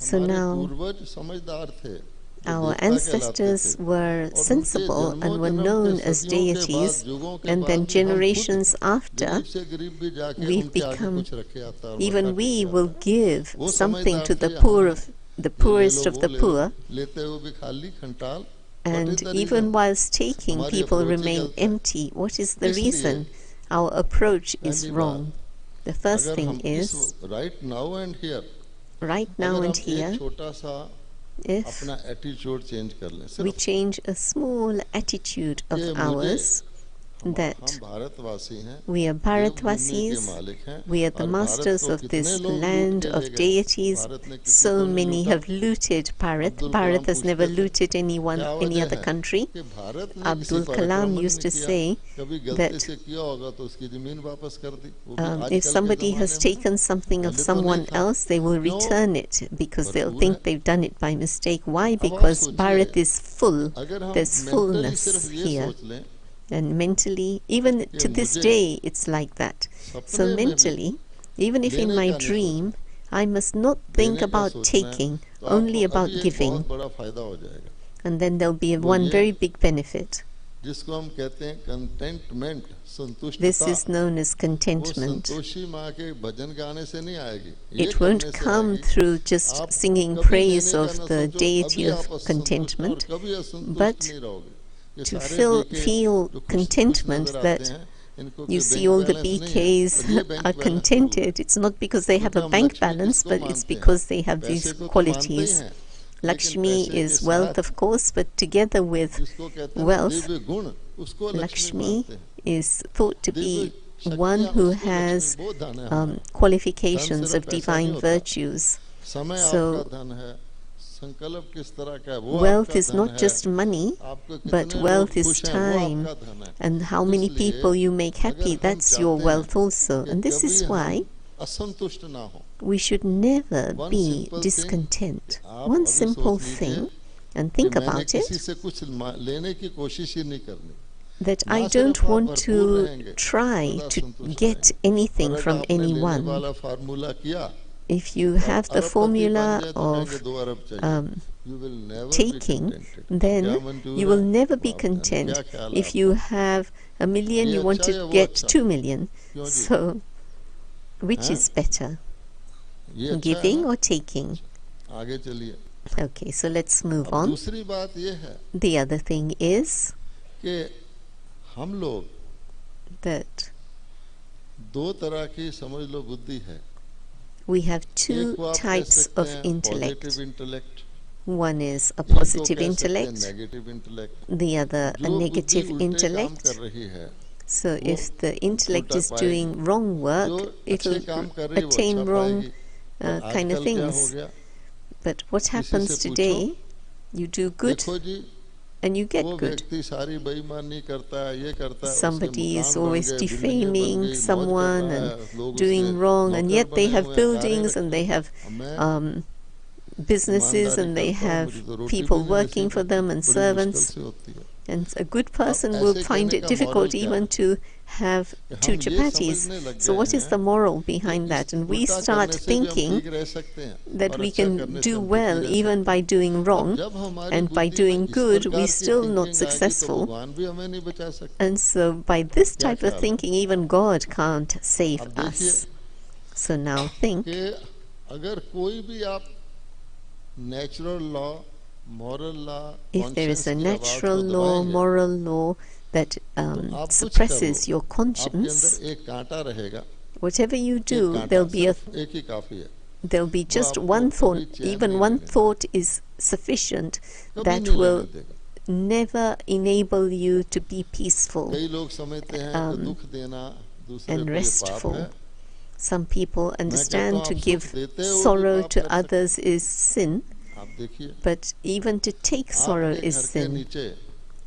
So हमारे now पूर्वज समझदार थे जो our देवता कहलाते ancestors थे were और उनके sensible जन्मों and were जन्म के known as सदियों के बाद deities, युगों के and बाद then भी हम खुद generations after, गरीब से गरीब भी जाके we've उनके आगे become, कुछ रखे आता है और even मत्था we टेक will आता है give वो something समझदार to the थे poor हम of the ये ले poorest लो of वो the ले लो poor, लेते हुए भी खाली खंटाल what and is the even reason whilst taking, हमारी people अप्रोच ही remain गलत है empty. What is the इसलिए reason? Our approach is पहली wrong. बात The first अगर thing हम is, इस right now and here right now अगर and हम एक here, छोटा सा if अपना एटीट्यूड चेंज कर लें we सिर्फ change a small attitude of कि मुझे ours, that हम भारतवासी हैं, we are देवभूमि के Bharatvasis, मालिक हैं, we are the और भारत masters को of कितने this लोग लूट land के ले of गए, deities. भारत ने किसी So को नहीं many लूटा। have looted Bharat. Abdul Bharat Kalam has never पूछते थे, looted anyone, क्या any वजह other है country. कि भारत ने किसी Abdul पर Kalam आक्रमण used to नहीं किया, say कभी गलती that से किया होगा तो उसकी जमीन वापस कर दी, वो भी if आजकल के somebody has ज़माने में, taken something of पहले तो नहीं someone था। else, they will क्यों? return it because they'll भरपूर है। think they've done it by mistake. Why? अब आप Because सोचिए, Bharat is full. अगर हम There's मेंटली fullness सिर्फ ये here. सोच लें And mentally, even कि to this मुझे day, it's like that. So सपने में भी mentally, even if in लेने my का नहीं dream, सोचना, I must not think देने का about सोचना है, taking, तो आपको only about अभी एक giving. बहुत बड़ा फायदा हो जाएगा, And then there'll be वो one ये very big benefit. जिसको हम कहते हैं कंटेंटमेंट, This संतुष्टता। is known as वो contentment. संतोषी माँ के भजन गाने से नहीं आएगी, ये It करने won't से come आएगी। through just आप singing कभी praise लेने का of ना the सोचो, deity अभी of आप असंतुष्ट हैं और contentment, कभी असंतुष्ट but नहीं रहोगे। ये to सारे feel बीके जो खुश contentment नजर आते that हैं, इनको you के see bank all the balance नहीं है, BKs और ये बैंक are बैलेंस जरूर है। contented. It's not because they have क्योंकि a हम bank लक्ष्मी balance, किसको but it's मानते हैं? because they have पैसे these को तो मानते ही qualities. हैं, लेकिन Lakshmi पैसे के is wealth, साथ of course, but together with जिसको कहते हैं ना wealth, दिव्य गुण, उसको लक्ष्मी Lakshmi मानते हैं। is thought to Divya be one शक्तियाँ, who उसको लक्ष्मी has बहुत धन है हमारा। धन qualifications सिर्फ of पैसा नहीं divine होता, virtues. समय आपका So धन है, संकल्प किस तरह का है वो wealth आपका is धन not है, just money, आपको but कितने लोग wealth is खुश हैं वो time. आपका धन है। And how many इसलिए people you make अगर happy, हम that's your चाहते हैं wealth also. कि And this कभी is हम why असंतुष्ट ना हो, we should never One be simple thing, discontent. आप One अभी simple सोच लीजिए thing, and कि think मैंने about किसी it, से कुछ लेने की कोशिश ही नहीं करनी, that ना I सिर्फ don't आप want भरपूर to रहेंगे, try सदा to संतुष्ट get रहेंगे। anything और अगर from आपने लेने anyone. वाला फार्मूला किया, If you आप have the अरबपति बन formula जाए तो कहेंगे of 2 अरब चाहिए, um, you will never be taking, contented। then क्या मंजूर you है? will never be आप जाने content. क्या ख्याल है If you आपका? have a million, ये you want अच्छा या to वो get अच्छा? 2 million. क्यों जी? So, which हैं? is better, ये अच्छा है giving ना? or taking? आगे चलिए। Okay, so let's move अब on. दूसरी बात ये है The other thing is कि हम लोग that 2 तरह की समझ लो बुद्धि है। we have एक two को आप कह types सकते of हैं intellect. Positive intellect, One is a एक को positive कह सकते हैं intellect, negative intellect. the other a जो बुद्धि negative उल्टे काम intellect. कर रही है So वो if the intellect उल्टा is पाएगी, doing wrong जो work, अच्छे it'll काम कर रही है वो attain अच्छा wrong पाएगी। और kind of आजकल क्या हो things. गया, But what किसी happens से पूछो, today, you do good देखो जी and you get वो good. व्यक्ति सारी बेईमानी करता है, ये करता है, उसके Somebody is मकान बन always गए, बिल्डिंगें बन defaming गई, मौज कर someone रहा and है, लोग उसके doing wrong, and नौकर yet they बने have हुए हैं, कारें buildings and रखी they हैं। have अब मैं businesses ईमानदारी and they करता हूँ, have मुझे तो रोटी भी people नहीं working नसीब for होती, them and बड़ी मुश्किल servants. से होती है। And a good अब person will ऐसे find कहने it का difficult मॉरल क्या even है to have कि 2 हम ये chapatis. समझने लग So गए what is हैं the moral कि behind इस that? And we उल्टा start करने से भी हम thinking ठीक रह सकते हैं that और we अच्छा can करने से do हम दुखी well रह even सकते by हैं। doing अब wrong, जब हमारी and by बुद्धि में doing इस good प्रकार we की still not थिंकिंग आएगी तो successful. भगवान भी हमें नहीं बचा सकते। And so by this क्या type of ख्याल है? thinking, even God can't save अब देखिए us. So now think, कि अगर कोई भी आप natural law, moral law, if there is conscience a की आवाज natural को law, दबाएंगे moral law that तो आप कुछ suppresses करो, your आपके conscience, अंदर एक कांटा रहेगा, whatever you एक do, कांटा there'll be सिर्फ एक ही काफी है, there'll be वो just आपको one कभी thought, चैन even नहीं one लेने thought is sufficient कभी that नहीं will लेने देगा। never enable you to be peaceful कई लोग समझते हैं कि दुख देना दूसरे and को ये पाप restful. है। Some people मैं कहता हूँ understand to आप give सुख देते हो भी sorrow पाप to कर सकते others is sin, हैं। आप देखिए but even to take sorrow आपके is घर के sin. नीचे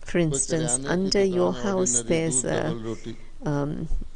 For कोई instance, किराने की under your दुकान, house ऑर्डिनरी there's दूध, a डबल रोटी,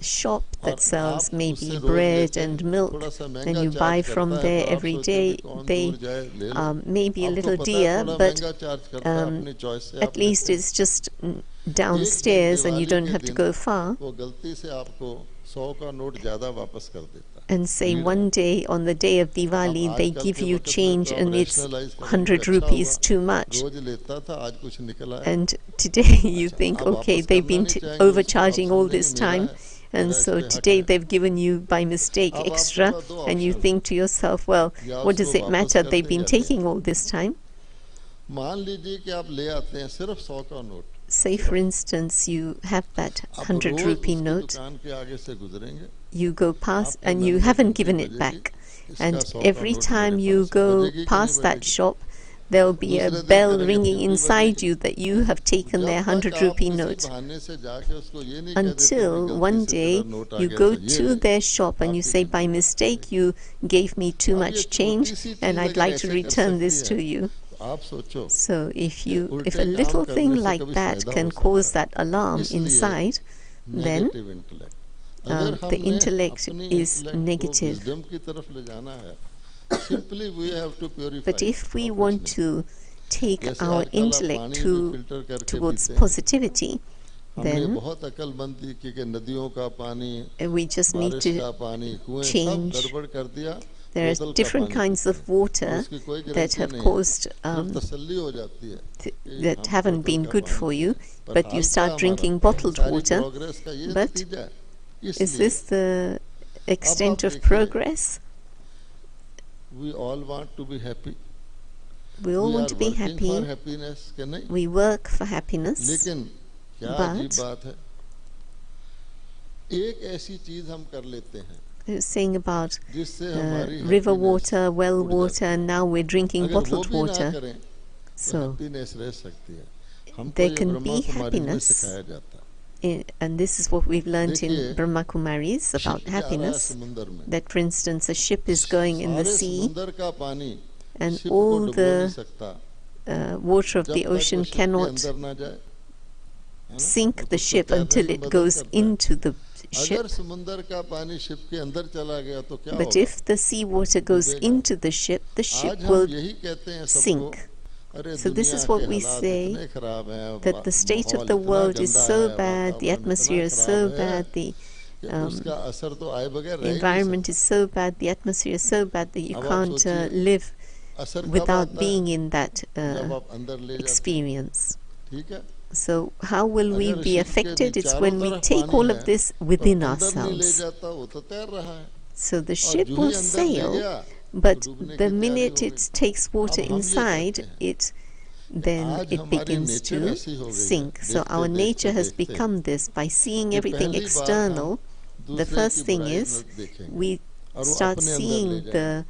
shop और that sells आप maybe उससे रोज bread लेते हैं, and milk, थोड़ा सा and महंगा you buy चार्ज from करता है, there तो आप every सोचते हैं day. कि कौन They दूर जाए ले लो। may be a आपको little पता है dear, थोड़ा but महंगा चार्ज करता है, अपनी चॉइस से at आप least लेते हैं। it's just एक दिन downstairs and you Diwali don't के have to दिन go far. वो गलती से आपको 100 का नोट ज्यादा वापस कर देता है। And say भीड़ one है। day on the day of अब Diwali they आजकल give के you वक्त में change तो आप and it's रैशनलाइज करेंगे 100 अच्छा rupees हुआ, too much. रोज लेता था, आज कुछ निकल आया। And today you अच्छा, think, आप okay, वापस they've करना been नहीं चाहेंगे उसको, आप overcharging all समझेंगे this मेरा time. है, And मेरा इस so पे हक today है। they've given you by mistake अब आपके extra, pass 2 and you option, think to yourself, well, या what does उसको it वापस matter? कर They've दें been या ले taking आएं। all this time. मान लीजिए कि आप ले आते हैं सिर्फ 100 का note, Say, for instance, you have that आप 100 रोज rupee उसकी note, दुकान के आगे से गुजरेंगे, you go past आपको and you लगेगा haven't घंटी given it बजेगी, back. इसका And 100 का every नोट time मेरे you पास है, go बजेगी कि नहीं past that बजेगी? shop, there will be a दूसरे दिन bell करेंगे ringing फिर भी inside बजेगी। you that you have taken जब their तक 100 आप rupee किसी note. बहाने से जाके उसको ये नहीं कह देते कि Until गलती one से day तेरा नोट आ you गया go था, ये to ले, their shop and you आपकी say, by गलती mistake you gave me too अब ये much छोटी change सी and चीज I'd अगर like to ऐसे कर return सकती this है to you. तो आप सोचो So if कि a उल्टे काम little thing करने से like कभी that फायदा can हो cause सकता है। that alarm इसलिए inside, then नेगेटिव इंटेलेक्ट, अगर the हमने intellect अपनी is इंटेलेक्ट को negative. विजडम की तरफ ले जाना है, simply we have to But purify, if we और कुछ want नहीं। to take जैसे our आजकल आप intellect पानी भी फिल्टर करके towards पीते हैं, positivity, हमने then बहुत अकलमंदी की कि नदियों का पानी, we just need बारिश to का पानी, कुएं सब change. गड़बड़ कर दिया, There बोतल are का different पानी kinds पीते of हैं, और water उसकी कोई that गारंटी have नहीं है, caused सिर्फ तसल्ली हो जाती है कि that हम haven't बोतल been का good पानी for पिए, you, पर but हाल you क्या start हमारा, drinking bottled सारी water. प्रोग्रेस का ये But नतीजा है। is इसलिए this the extent of देखिए, progress? we all want to be happy, We all we want are to be working for happy. happiness के नहीं, We work for happiness. लेकिन क्या but- अजीब बात है, एक ऐसी चीज हम कर लेते हैं It was saying about जिससे हमारी river happiness water, well उड़ जाती water, and now we're drinking अगर वो bottled भी ना water. करें तो So, हैप्पीनेस रह सकती है। हमको there ये can ब्रह्मा be कुमारी में happiness. सिखाया जाता है। And this is what we've learnt in देखिए, Brahma Kumaris about शिप जा रहा है happiness. समुंदर में, That, for instance, a ship is going in the सारे sea, समुंदर का पानी and शिप को all डुबो नहीं the सकता water of जब the तक वो ocean शिप के cannot अंदर ना जाए, है ना? sink वो the तो उसको ship तैरने until में it मदद goes करता है। into the ship. अगर समुंदर का पानी शिप के अंदर चला गया तो क्या But होगा? if the sea water goes डूबेगा। into the ship आज हम will यही कहते हैं सबको, sink. अरे So this दुनिया is what के we हालात say, इतने खराब हैं, that the state माहौल of the इतना world is गंदा so है, bad, the वातावरण atmosphere इतना is so खराब है bad, the कि उसका असर तो आए बगैर रह ही नहीं environment is so bad, the atmosphere is so bad that you अब आप can't सोचिए, live सकता। असर कब without आता है? being in that जब आप अंदर ले जाते हैं, experience. ठीक है? So how will we अगर be शिप के affected? It's चारों when we तरफ take पानी all है, of this तो within अंदर नहीं ले ourselves. जाता, वो तो तैर रहा है, So the और ship जो will ही अंदर ले sail, गया तो but डूबने the की तैयारी minute हो it गई। takes water अब हम ये inside, कहते हैं it then आज it हमारी begins नेचर to ऐसी हो गई है, sink. So देखते our nature देखते has देखते become this. By seeing कि everything पहली बार external, हम the दूसरे first की thing बुराई is न देखेंगे we और वो start अपने अंदर ले seeing जाएंगे। the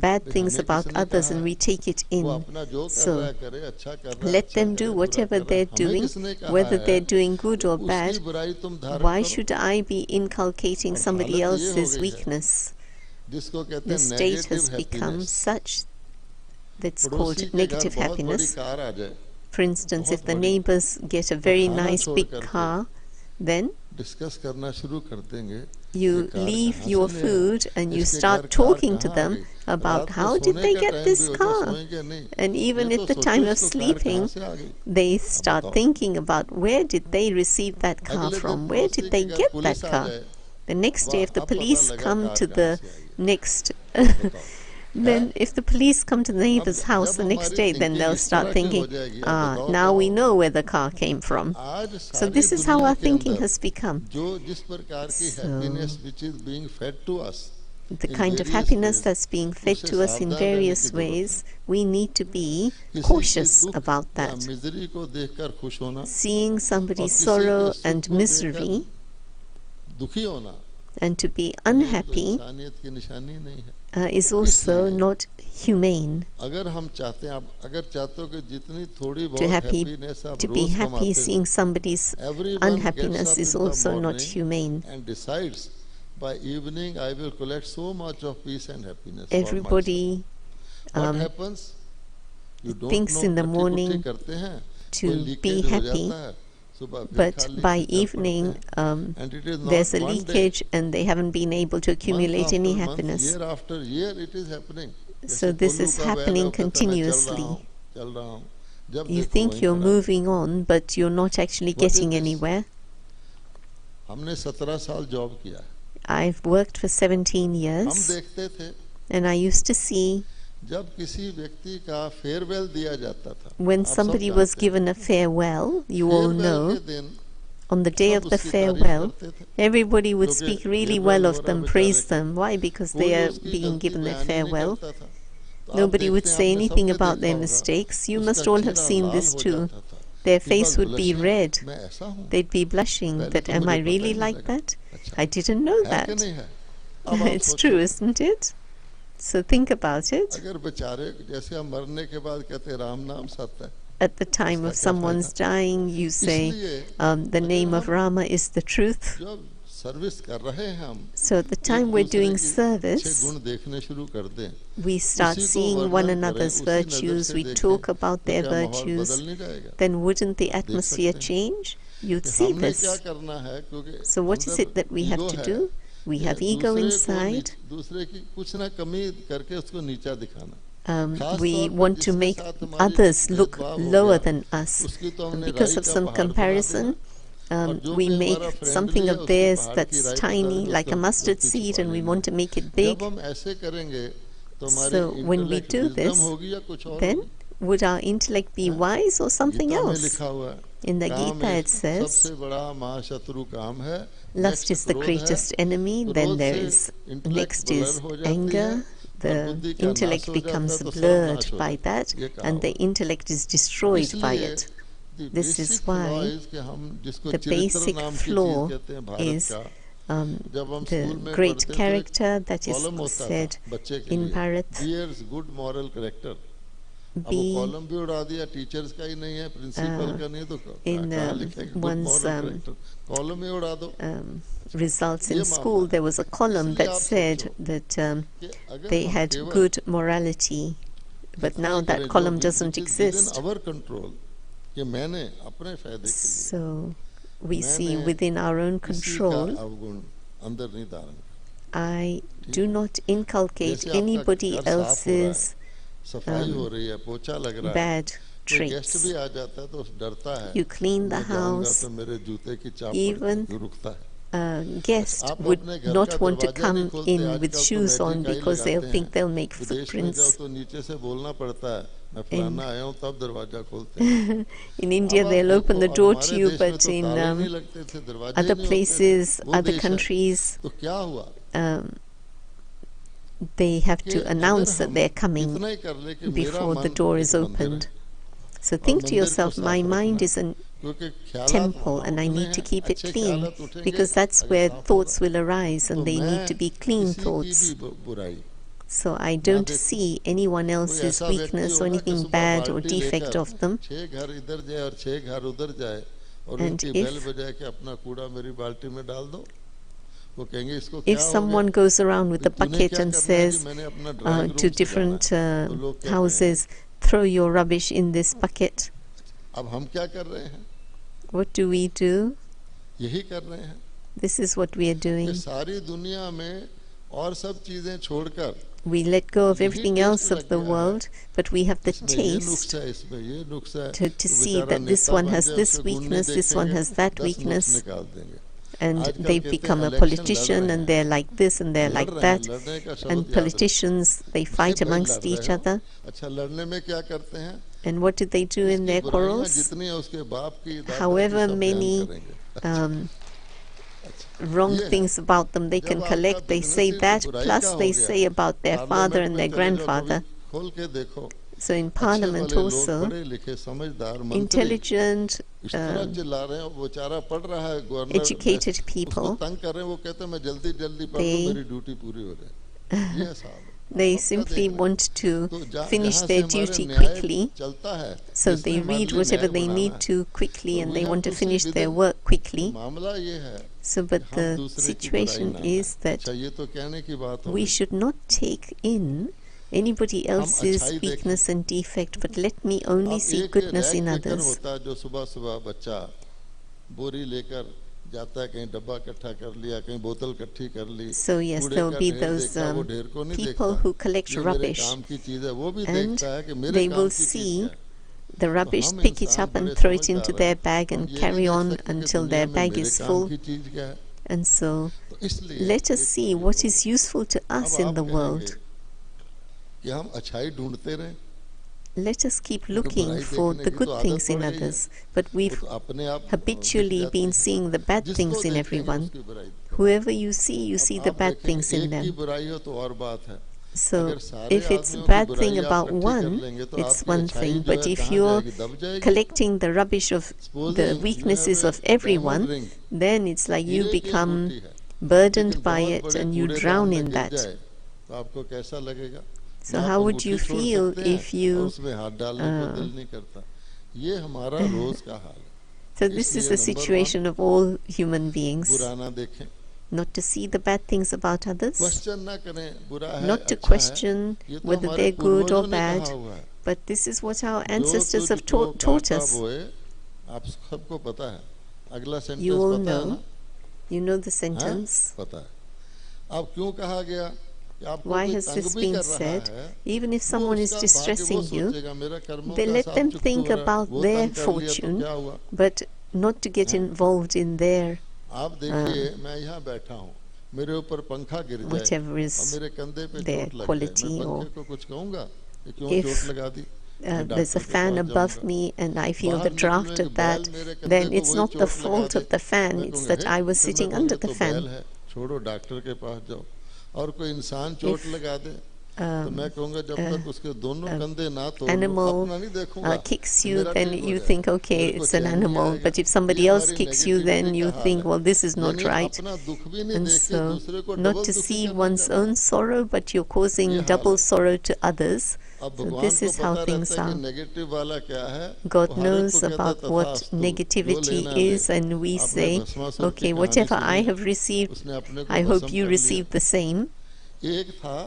bad भाई things हमें about किसने others कहा and है? we take it वो in. अपना जो कर So रहा है करे, अच्छा कर रहा है, let अच्छा them करे, do बुरा whatever कर रहा है, they're हमें doing, किसने कहा whether है they're doing good or उसकी bad. बुराई तुम धारण Why करो? should I be inculcating और somebody हालत ये हो else's गई है weakness? जिसको कहते The हैं state negative has become happiness. such that's पड़ोसी called के घर negative बहुत बड़ी happiness. कार आ जाए, For instance, if बहुत the बड़ी, neighbors get a तो very खाना nice छोड़ big करके car, then डिस्कस करना शुरू कर देंगे, ये you कार leave कहाँ your से ले आया? food and you इसके घर start कार talking to कहाँ आ them गई? about रात को how did सोने they का get टाइम भी this हो जाए, car. सोएंगे नहीं, And even ये at तो the सोचो time of इसको कार कहाँ sleeping, से आ गई? they अब start बताओ, thinking about where did they receive that car अगले दिन from? Where पड़ोसी did they के घर get पुलिस that आ car? जाए, The next day, वाह if the अब पता police लगा come कार to कहाँ the से आई है, next बताओ। then if the police come to the अब neighbor's house जब the next हमारी day, then थिंकिंग they'll इस start तरह की हो thinking, जाएगी, अब बताओ now क्या we होगा? know where the car came from. आज So सारी this is how दुनिया our के thinking अंदर has become. जो जिस प्रकार की So happiness which is being fed to us the in kind of various happiness ways, that's being fed उससे to us in सावधान रहने various की जरूरत ways, है। we need to be किसी की cautious दुख about या that. मिजरी को देखकर खुश होना Seeing और somebody's किसी के sorrow सुख and को देखकर misery दुखी होना, and to be ये तो unhappy इंसानियत की निशानी नहीं है। is also इसलिए not humane. अगर हम चाहते हैं, आप अगर चाहते हो कि जितनी थोड़ी To बहुत happy हैप्पीनेस आप to be रोज happy, कमाते seeing हो, somebody's everyone gets unhappiness up is in the also not morning humane. and decides by evening I will collect so much of peace and happiness for myself. Everybody What happens? You don't thinks know, in the कट्टी-कुट्टी morning करते हैं, to कोई be leakage हो happy, जाता है, सुबह फिर but खाली by फिर चल evening पड़ते हैं। And it is not there's a one day, leakage and they haven't been able to month accumulate any after month, happiness. year after year it is happening. So जैसे this कोल्हू is का बैल है, happening वो कहता है, मैं continuously. चल रहा हूँ, जब You देखो think वहीं you're खड़ा है। moving on, but you're not actually What is getting this? anywhere. हमने 17 साल जॉब किया, I've worked for 17 हम years देखते थे and I used to see जब किसी व्यक्ति का फेयरवेल दिया जाता था, when आप सब somebody was जानते हैं, given a farewell, you all farewell know, के दिन on the day सब of the उसकी तारीफ farewell, करते थे, everybody would क्योंकि speak really farewell well हो of रहा them, बेचारे praise का, them. Why? Because कोई they are उसकी being गलती given a बयान ही नहीं farewell. करता था, तो आप Nobody would देखते हैं, say आपने anything सबने about देखा their होगा, mistakes. You उसका must all have चेहरा seen लाल this हो too. जाता था, Their he face was would be blushing, red. मैं ऐसा हूँ, They'd be blushing पहले that, तो am मुझे I पता really ही नहीं like लगा, that? अच्छा I didn't know है कि that. नहीं है? अब आप It's सोचो, true, isn't it? So think about it. अगर बेचारे जैसे हम मरने के बाद कहते हैं राम नाम सत्य है, At the time of someone's dying, you say, the name of Rama is the truth. जो सर्विस कर रहे हैं हम, So at the time we're doing service, गुण देखने शुरू कर दें, we start seeing one another's virtues, we talk about their virtues, then wouldn't the atmosphere change? You'd see this. So what is it that we have to do? We have ego inside. We want to make others look lower than us. And because of some comparison, we make something of theirs that's tiny, like a mustard seed, and we want to make it big. So when we do this, then would our intellect be wise or something else? In the Gita it says, lust is the greatest enemy, then there is, next is anger. The intellect becomes blurred by that, and the intellect is destroyed by it. This is why the basic flaw is the great character that is said in Bharat. In one's results in school, there was a column that said that they had good morality, but now that column doesn't exist. So we see within our own control, I do not inculcate anybody else's bad traits. You clean the house, even a guest would not want to come in with shoes on because they'll think they'll make footprints. In India they'll open the door to you, but in other places, other countries, they have to announce that they're coming before the door is opened. So think to yourself, my mind is a temple and I need to keep it clean, because that's where thoughts will arise, and they need to be clean thoughts. So I don't see anyone else's weakness or anything bad or defect of them. And if someone goes around with a bucket and says to different houses, throw your rubbish in this bucket, what do we do? This is what we are doing. We let go of everything else of the world, but we have the taste to see that this one has this weakness, this one has that weakness, and they become a politician, and they're like this and they're like that, and politicians, they fight amongst each other. And what do they do in their quarrels? However many wrong things about them they can collect, they say that, plus they say about their father and their grandfather. So in Parliament also, intelligent, educated people, they simply want to finish their duty quickly, so they read whatever they need to quickly, and they want to finish their work quickly. So, but the situation is that we should not take in anybody else's weakness and defect, but let me only see goodness in others. So yes, there will be those people who collect rubbish, and they will see the rubbish, pick it up and throw it into their bag and carry on until their bag is full. And so let us see what is useful to us in the world. Let us keep looking for the good things in others, but we've habitually been seeing the bad things in everyone. Whoever you see the bad things in them. So if it's a bad thing about one, it's one thing, but if you're collecting the rubbish of the weaknesses of everyone, then it's like you become burdened by it and you drown in that. तो आपको कैसा लगेगा? So how would you feel if you उसमें हाथ डालने को दिल नहीं करता। ये हमारा रोज का हाल है। So this is the situation of all human beings. बुरा ना देखें, not to see the bad things about others, question ना करें, बुरा है, not to अच्छा question है, ये तो whether हमारे they're good or पूर्वजों ने bad, कहा हुआ है। but this is what our जो ancestors have तुझको taught काटा us. बोए, आप सबको पता है। अगला You सेंटेंस all पता है ना? know. You know the हाँ? sentence. पता है। अब क्यों कहा गया कि आपको Why कोई has तंग this भी been कर रहा said? है, Even if वो someone is उसका भाग्य वो distressing you, सोचेगा, मेरा कर्मों they का let हिसाब them चुकता think हो रहा है, about वो their तंग कर लिया तो fortune, क्या हुआ? but not to get involved in their आप देखिए, मैं यहाँ बैठा हूँ, मेरे ऊपर पंखा गिर जाए whatever और is मेरे कंधे पे their चोट लग जाए, quality, मैं or पंखे को कुछ कहूँगा कि क्यों if चोट लगा दी? मैं there's a डॉक्टर के fan पास above जाऊँगा। me and I feel the बाहर draft निकलूंगा कि of बैल that, मेरे कंधे then को it's वही not the चोट लगा fault they, of the fan, मैं it's कहूँगा that हे, I was फिर मैं sitting कहूँगा under ये the तो fan. बैल है, छोड़ो डॉक्टर के पास जाओ। और कोई इंसान चोट लगा दे तो मैं कहूँगा जब तक उसके दोनों कंधे ना तोड़ लो, Animal अपना नहीं देखूँगा, kicks तो you, मेरा then ठीक हो you जाएगा, think, okay, मेरे को it's an चैन नहीं animल. आएगा। But if ये somebody else हमारी kicks you, then negativity you का हाल think, है। well, this is not यानी right. अपना दुख भी नहीं And देख के so, दूसरे को not डबल to दुखी see करना one's चाह रहा own है। sorrow, but you're causing ये हाल double है। sorrow to others. अब So भगवान this को is how पता things रहता है कि are. नेगेटिव वाला क्या है, God वो हर एक को knows कहता है about what तथास्तु, जो negativity लेना ले। is, and we आपने say, भस्मासुर की okay, कहानी whatever सुनी I है, have received, उसने अपने को I hope भस्म you कर लिया। receive the same. एक था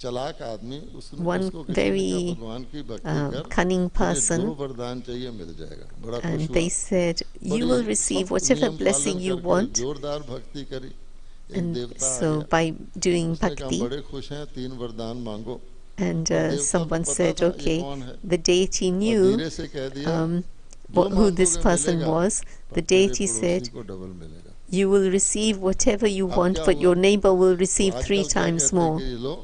चालाक आदमी, One उसको किसी ने कहा very भगवान की भक्ति कर, cunning तुझे जो person, वरदान चाहिए मिल जाएगा। बड़ा खुश and हुआ, they said, you बड़ी will सब receive whatever नियम blessing पालन you करके want. जोरदार भक्ति करी। एक And देवता आ so गया, by doing उसने कहा हम bhakti, बड़े खुश हैं, 3 वरदान मांगो। and और देवता को someone पता said, था ये okay, कौन है, the deity और knew धीरे से कह दिया जो who this मांगोगे person मिलेगा, was. पर The तेरे deity पड़ोसी said, को डबल मिलेगा। you will receive whatever you अब want, क्या but हुआ? your neighbor will तो receive 3 आजकल क्या times कहते हैं more. कि लो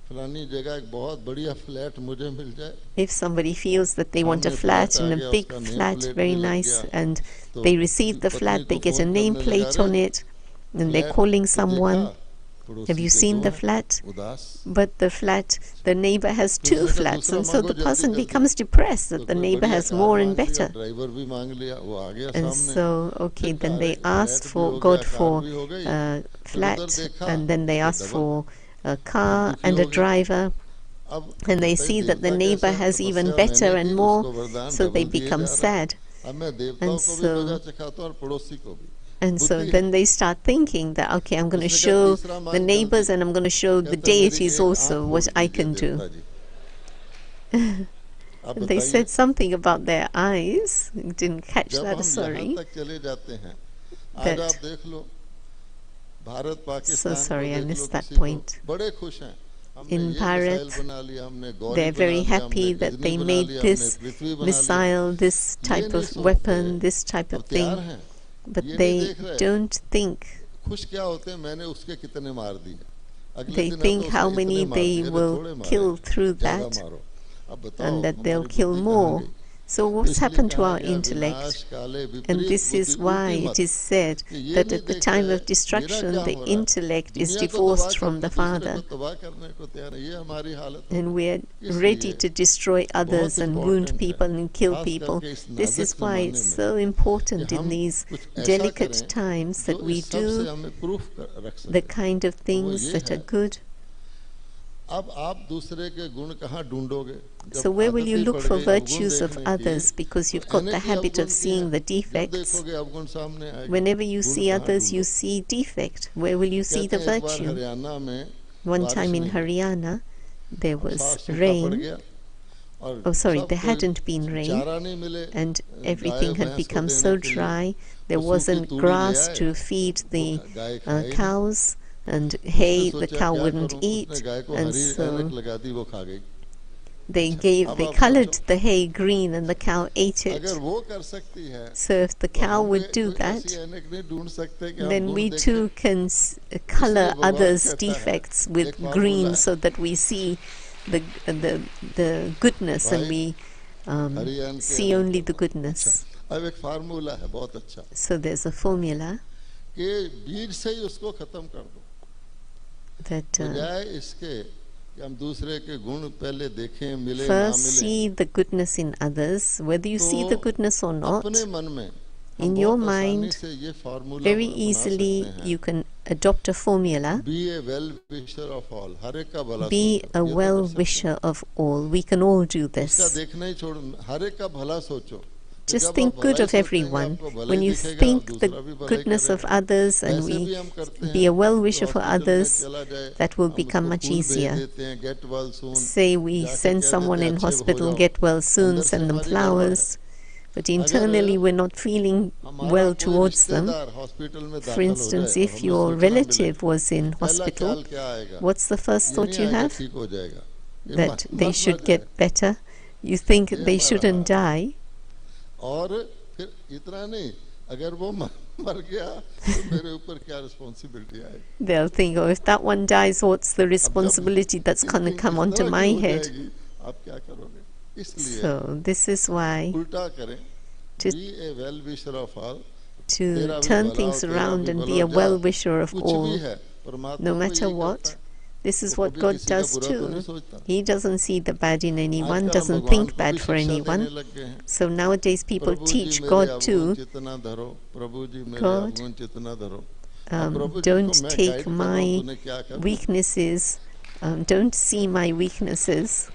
फलानी जगह एक बहुत बढ़िया फ्लैट मुझे मिल जाए, If somebody feels that they want a सामने flat फ्लैट आ in a गया, big उसका नेम flat, प्लेट very भी लग nice, गया, and तो they receive the पत्नी flat, they को get a फोन करने लगा, nameplate on अरे it, and they're flat calling तो देखा, someone, have पड़ोसी you के seen 2 the हैं, flat? उदास। But the neighbor has 2 दूसरे का flats, दूसरा and so मांगो, the जल्दी person जल्दी। becomes depressed तो that the कोई neighbor बढ़िया has कार more and मांग लिया, better. ड्राइवर भी मांग लिया, वो आ गया And सामने, so, okay, फिर then कार they एक ask फ्लैट भी for हो गया, God कार for भी हो गई, a फिर उधर flat, देखा and then they तो ask डबल, for a फिर car दुखी and a हो गए। driver, अब and they भाई see that the देवता neighbor कैसा, has even तपस्या better मैंने की, and more, उसको वरदान so they डबल दिए become जा रहा है। sad. अब मैं देवताओं And को भी मजा so, चखाता हूँ और पड़ोसी को भी। and so बुद्धि है। then they start thinking that, okay, I'm going to उसने कहा show तीसरा the मांग neighbors जल्दी, and I'm going to show the कहता मेरी deities एक आंख also फोड़ what I दीजिए can do. देवता जी। आप And they बताइए, said something about their eyes. Didn't catch जब that, हम यहाँ sorry. तक चले जाते हैं, आज That, आप देख लो भारत so पाकिस्तान को sorry, I देख लो, missed that किसी को point. बड़े खुश हैं, हमने In ये मिसाइल Bharat, बना लिया, हमने गौरी they're बना very लिया, हमने happy that गजनी they बना made लिया, हमने this पृथ्वी बना लिया। missile, this ये type नहीं of सोचते, weapon, this type अब of तैयार thing, हैं, but ये नहीं they देख रहे, don't think. खुश क्या होते हैं, मैंने उसके कितने मार दिए, अगले They दिन अब think तो how उसने many इतने मार they दिए, अरे will थोड़े मारे, kill through ज्यादा that, मारो। अब बताओ and that they'll हमारी kill बुद्धि कहाँ more. गई? So तो what's इसलिए happened to कहा our गया intellect? विनाश काले And विपरीत this बुद्धि is why उल्टी it मत, is said कि ये that नहीं at the देखता time है of मेरा destruction, क्या the हो रहा है, intellect is दुनिया को तबाह divorced from करके the दूसरे को Father, तबाह करने को तैयार है, ये हमारी हालत है। and we are ready इसलिए to destroy others बहुत and wound इम्पोर्टेंट है, people and kill खास people. करके इस This नाजुक is why जमाने it's में, so कि important in हम these कुछ ऐसा delicate करें times जो that we इस सब से do हमें प्रूफ रख the सके। kind of तो वो things ये that are है, good. अब आप दूसरे के गुण कहाँ ढूंढोगे, So जब where will आदत you ही look पड़ for गई अवगुण virtues of देखने की, others because तो you've got एने the की habit of अवगुण की है, seeing the जब defects? देखोगे अवगुण सामने आएगा, Whenever you गुण see कहाँ others, you ढूंढोगे? see defect. Where will you see कहते the हैं एक बार virtue? हरियाणा में One बारिश time in नहीं हुई, Haryana, there अब was साफ सूखा पड़ rain. गया और Oh, sorry, सब there कोई hadn't been rain, चारा नहीं मिले, and गाय everything had भैंस को become देने so के लिए, dry. तो There सूखी wasn't तूड़ी ले grass आए, to feed वो the गाय खाए नहीं, cows, and उसने hay the सोचा cow क्या wouldn't करूं, उसने eat, गाय को and हरी ऐनक so लगा दी, वो खा गई। they अच्छा, अब आप colored सोचो, the hay green, and the cow ate अगर it. वो कर सकती है, So if the तो cow हम would do कोई ऐसी that, ऐनक नहीं ढूंढ सकते कि हम then गुण we देखें। too can इसलिए color भगवान others' कहता है, defects एक with फार्मूला green है, so that we see the goodness, and भाई we हरियाणा के see अलग only कर the लो। अच्छा, goodness. अब एक फार्मूला है बहुत अच्छा, So there's a formula कि बीज से ही उसको खत्म कर दो, that बजाय इसके कि हम दूसरे के गुण पहले देखें, मिले ना first मिले, see the goodness in others, whether you see the तो goodness or not. अपने मन में In your mind, very easily you can adopt a formula. Be a well-wisher of all. हर एक का भला Be सोचो. a well-wisher of all. We can all do this. उसका देखना ही छोड़. हर एक का भला सोचो. Just think good of everyone. When you think the goodness of others and we be a well-wisher for others, that will become much easier. Say we send someone in hospital, get well soon, send them flowers, but internally we're not feeling well towards them. For instance, if your relative was in hospital, what's the first thought you have? That they should get better. You think they shouldn't die. और फिर इतना नहीं, अगर वो मर गया तो मेरे ऊपर क्या responsibility आएगी? They'll think, oh, if that one dies, what's the responsibility that's going to come onto my head? आप क्या करोगे? इसलिए so this is why उल्टा करें. Be a well-wisher of all. To turn things around and be a well-wisher of all, no matter what. This is what God does too. He doesn't see the bad in anyone, doesn't think bad for anyone. So nowadays people teach God too. God, don't take my weaknesses, don't see my weaknesses.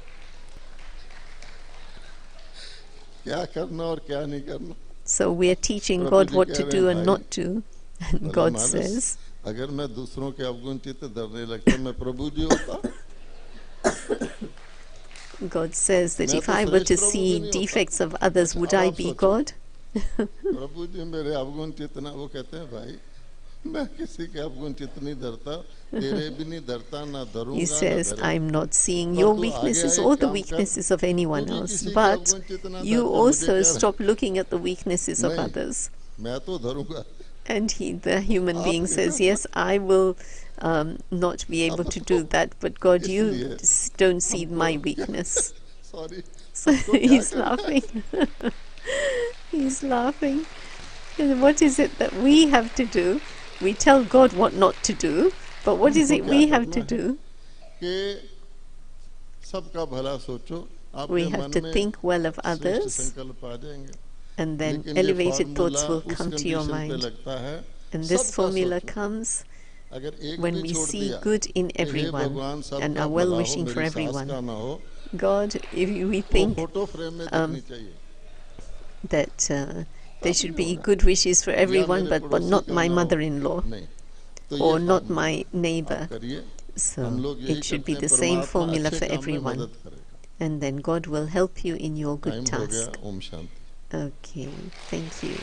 So we are teaching God what to do and not to. And God says, अगर मैं दूसरों के अवगुण चित्त धरने लगता मैं प्रभु जी होता. God says that if I were to see defects of others, would I be God? प्रभु जी मेरे अवगुण चित्त ना, वो कहते हैं भाई मैं किसी के अवगुण चित्त नहीं धरता, तेरे भी नहीं धरता ना धरूंगा. He says, I'm not seeing your weaknesses or the weaknesses of anyone else, but you also stop looking at the weaknesses of others. मैं तो धरूंगा. And the human being says, yes, I will not be able to do that, but God, you don't see my weakness. Sorry. So he's laughing. He's laughing. And what is it that we have to do? We tell God what not to do, but what is it we have to do? We have to think well of others, and then elevated thoughts will come to your mind. And this formula comes when we see good in everyone and are well-wishing for everyone. God, if we think that there should be good wishes for everyone, but not my mother-in-law or not my neighbor. So it should be the same formula for everyone. And then God will help you in your good task. Okay, thank you.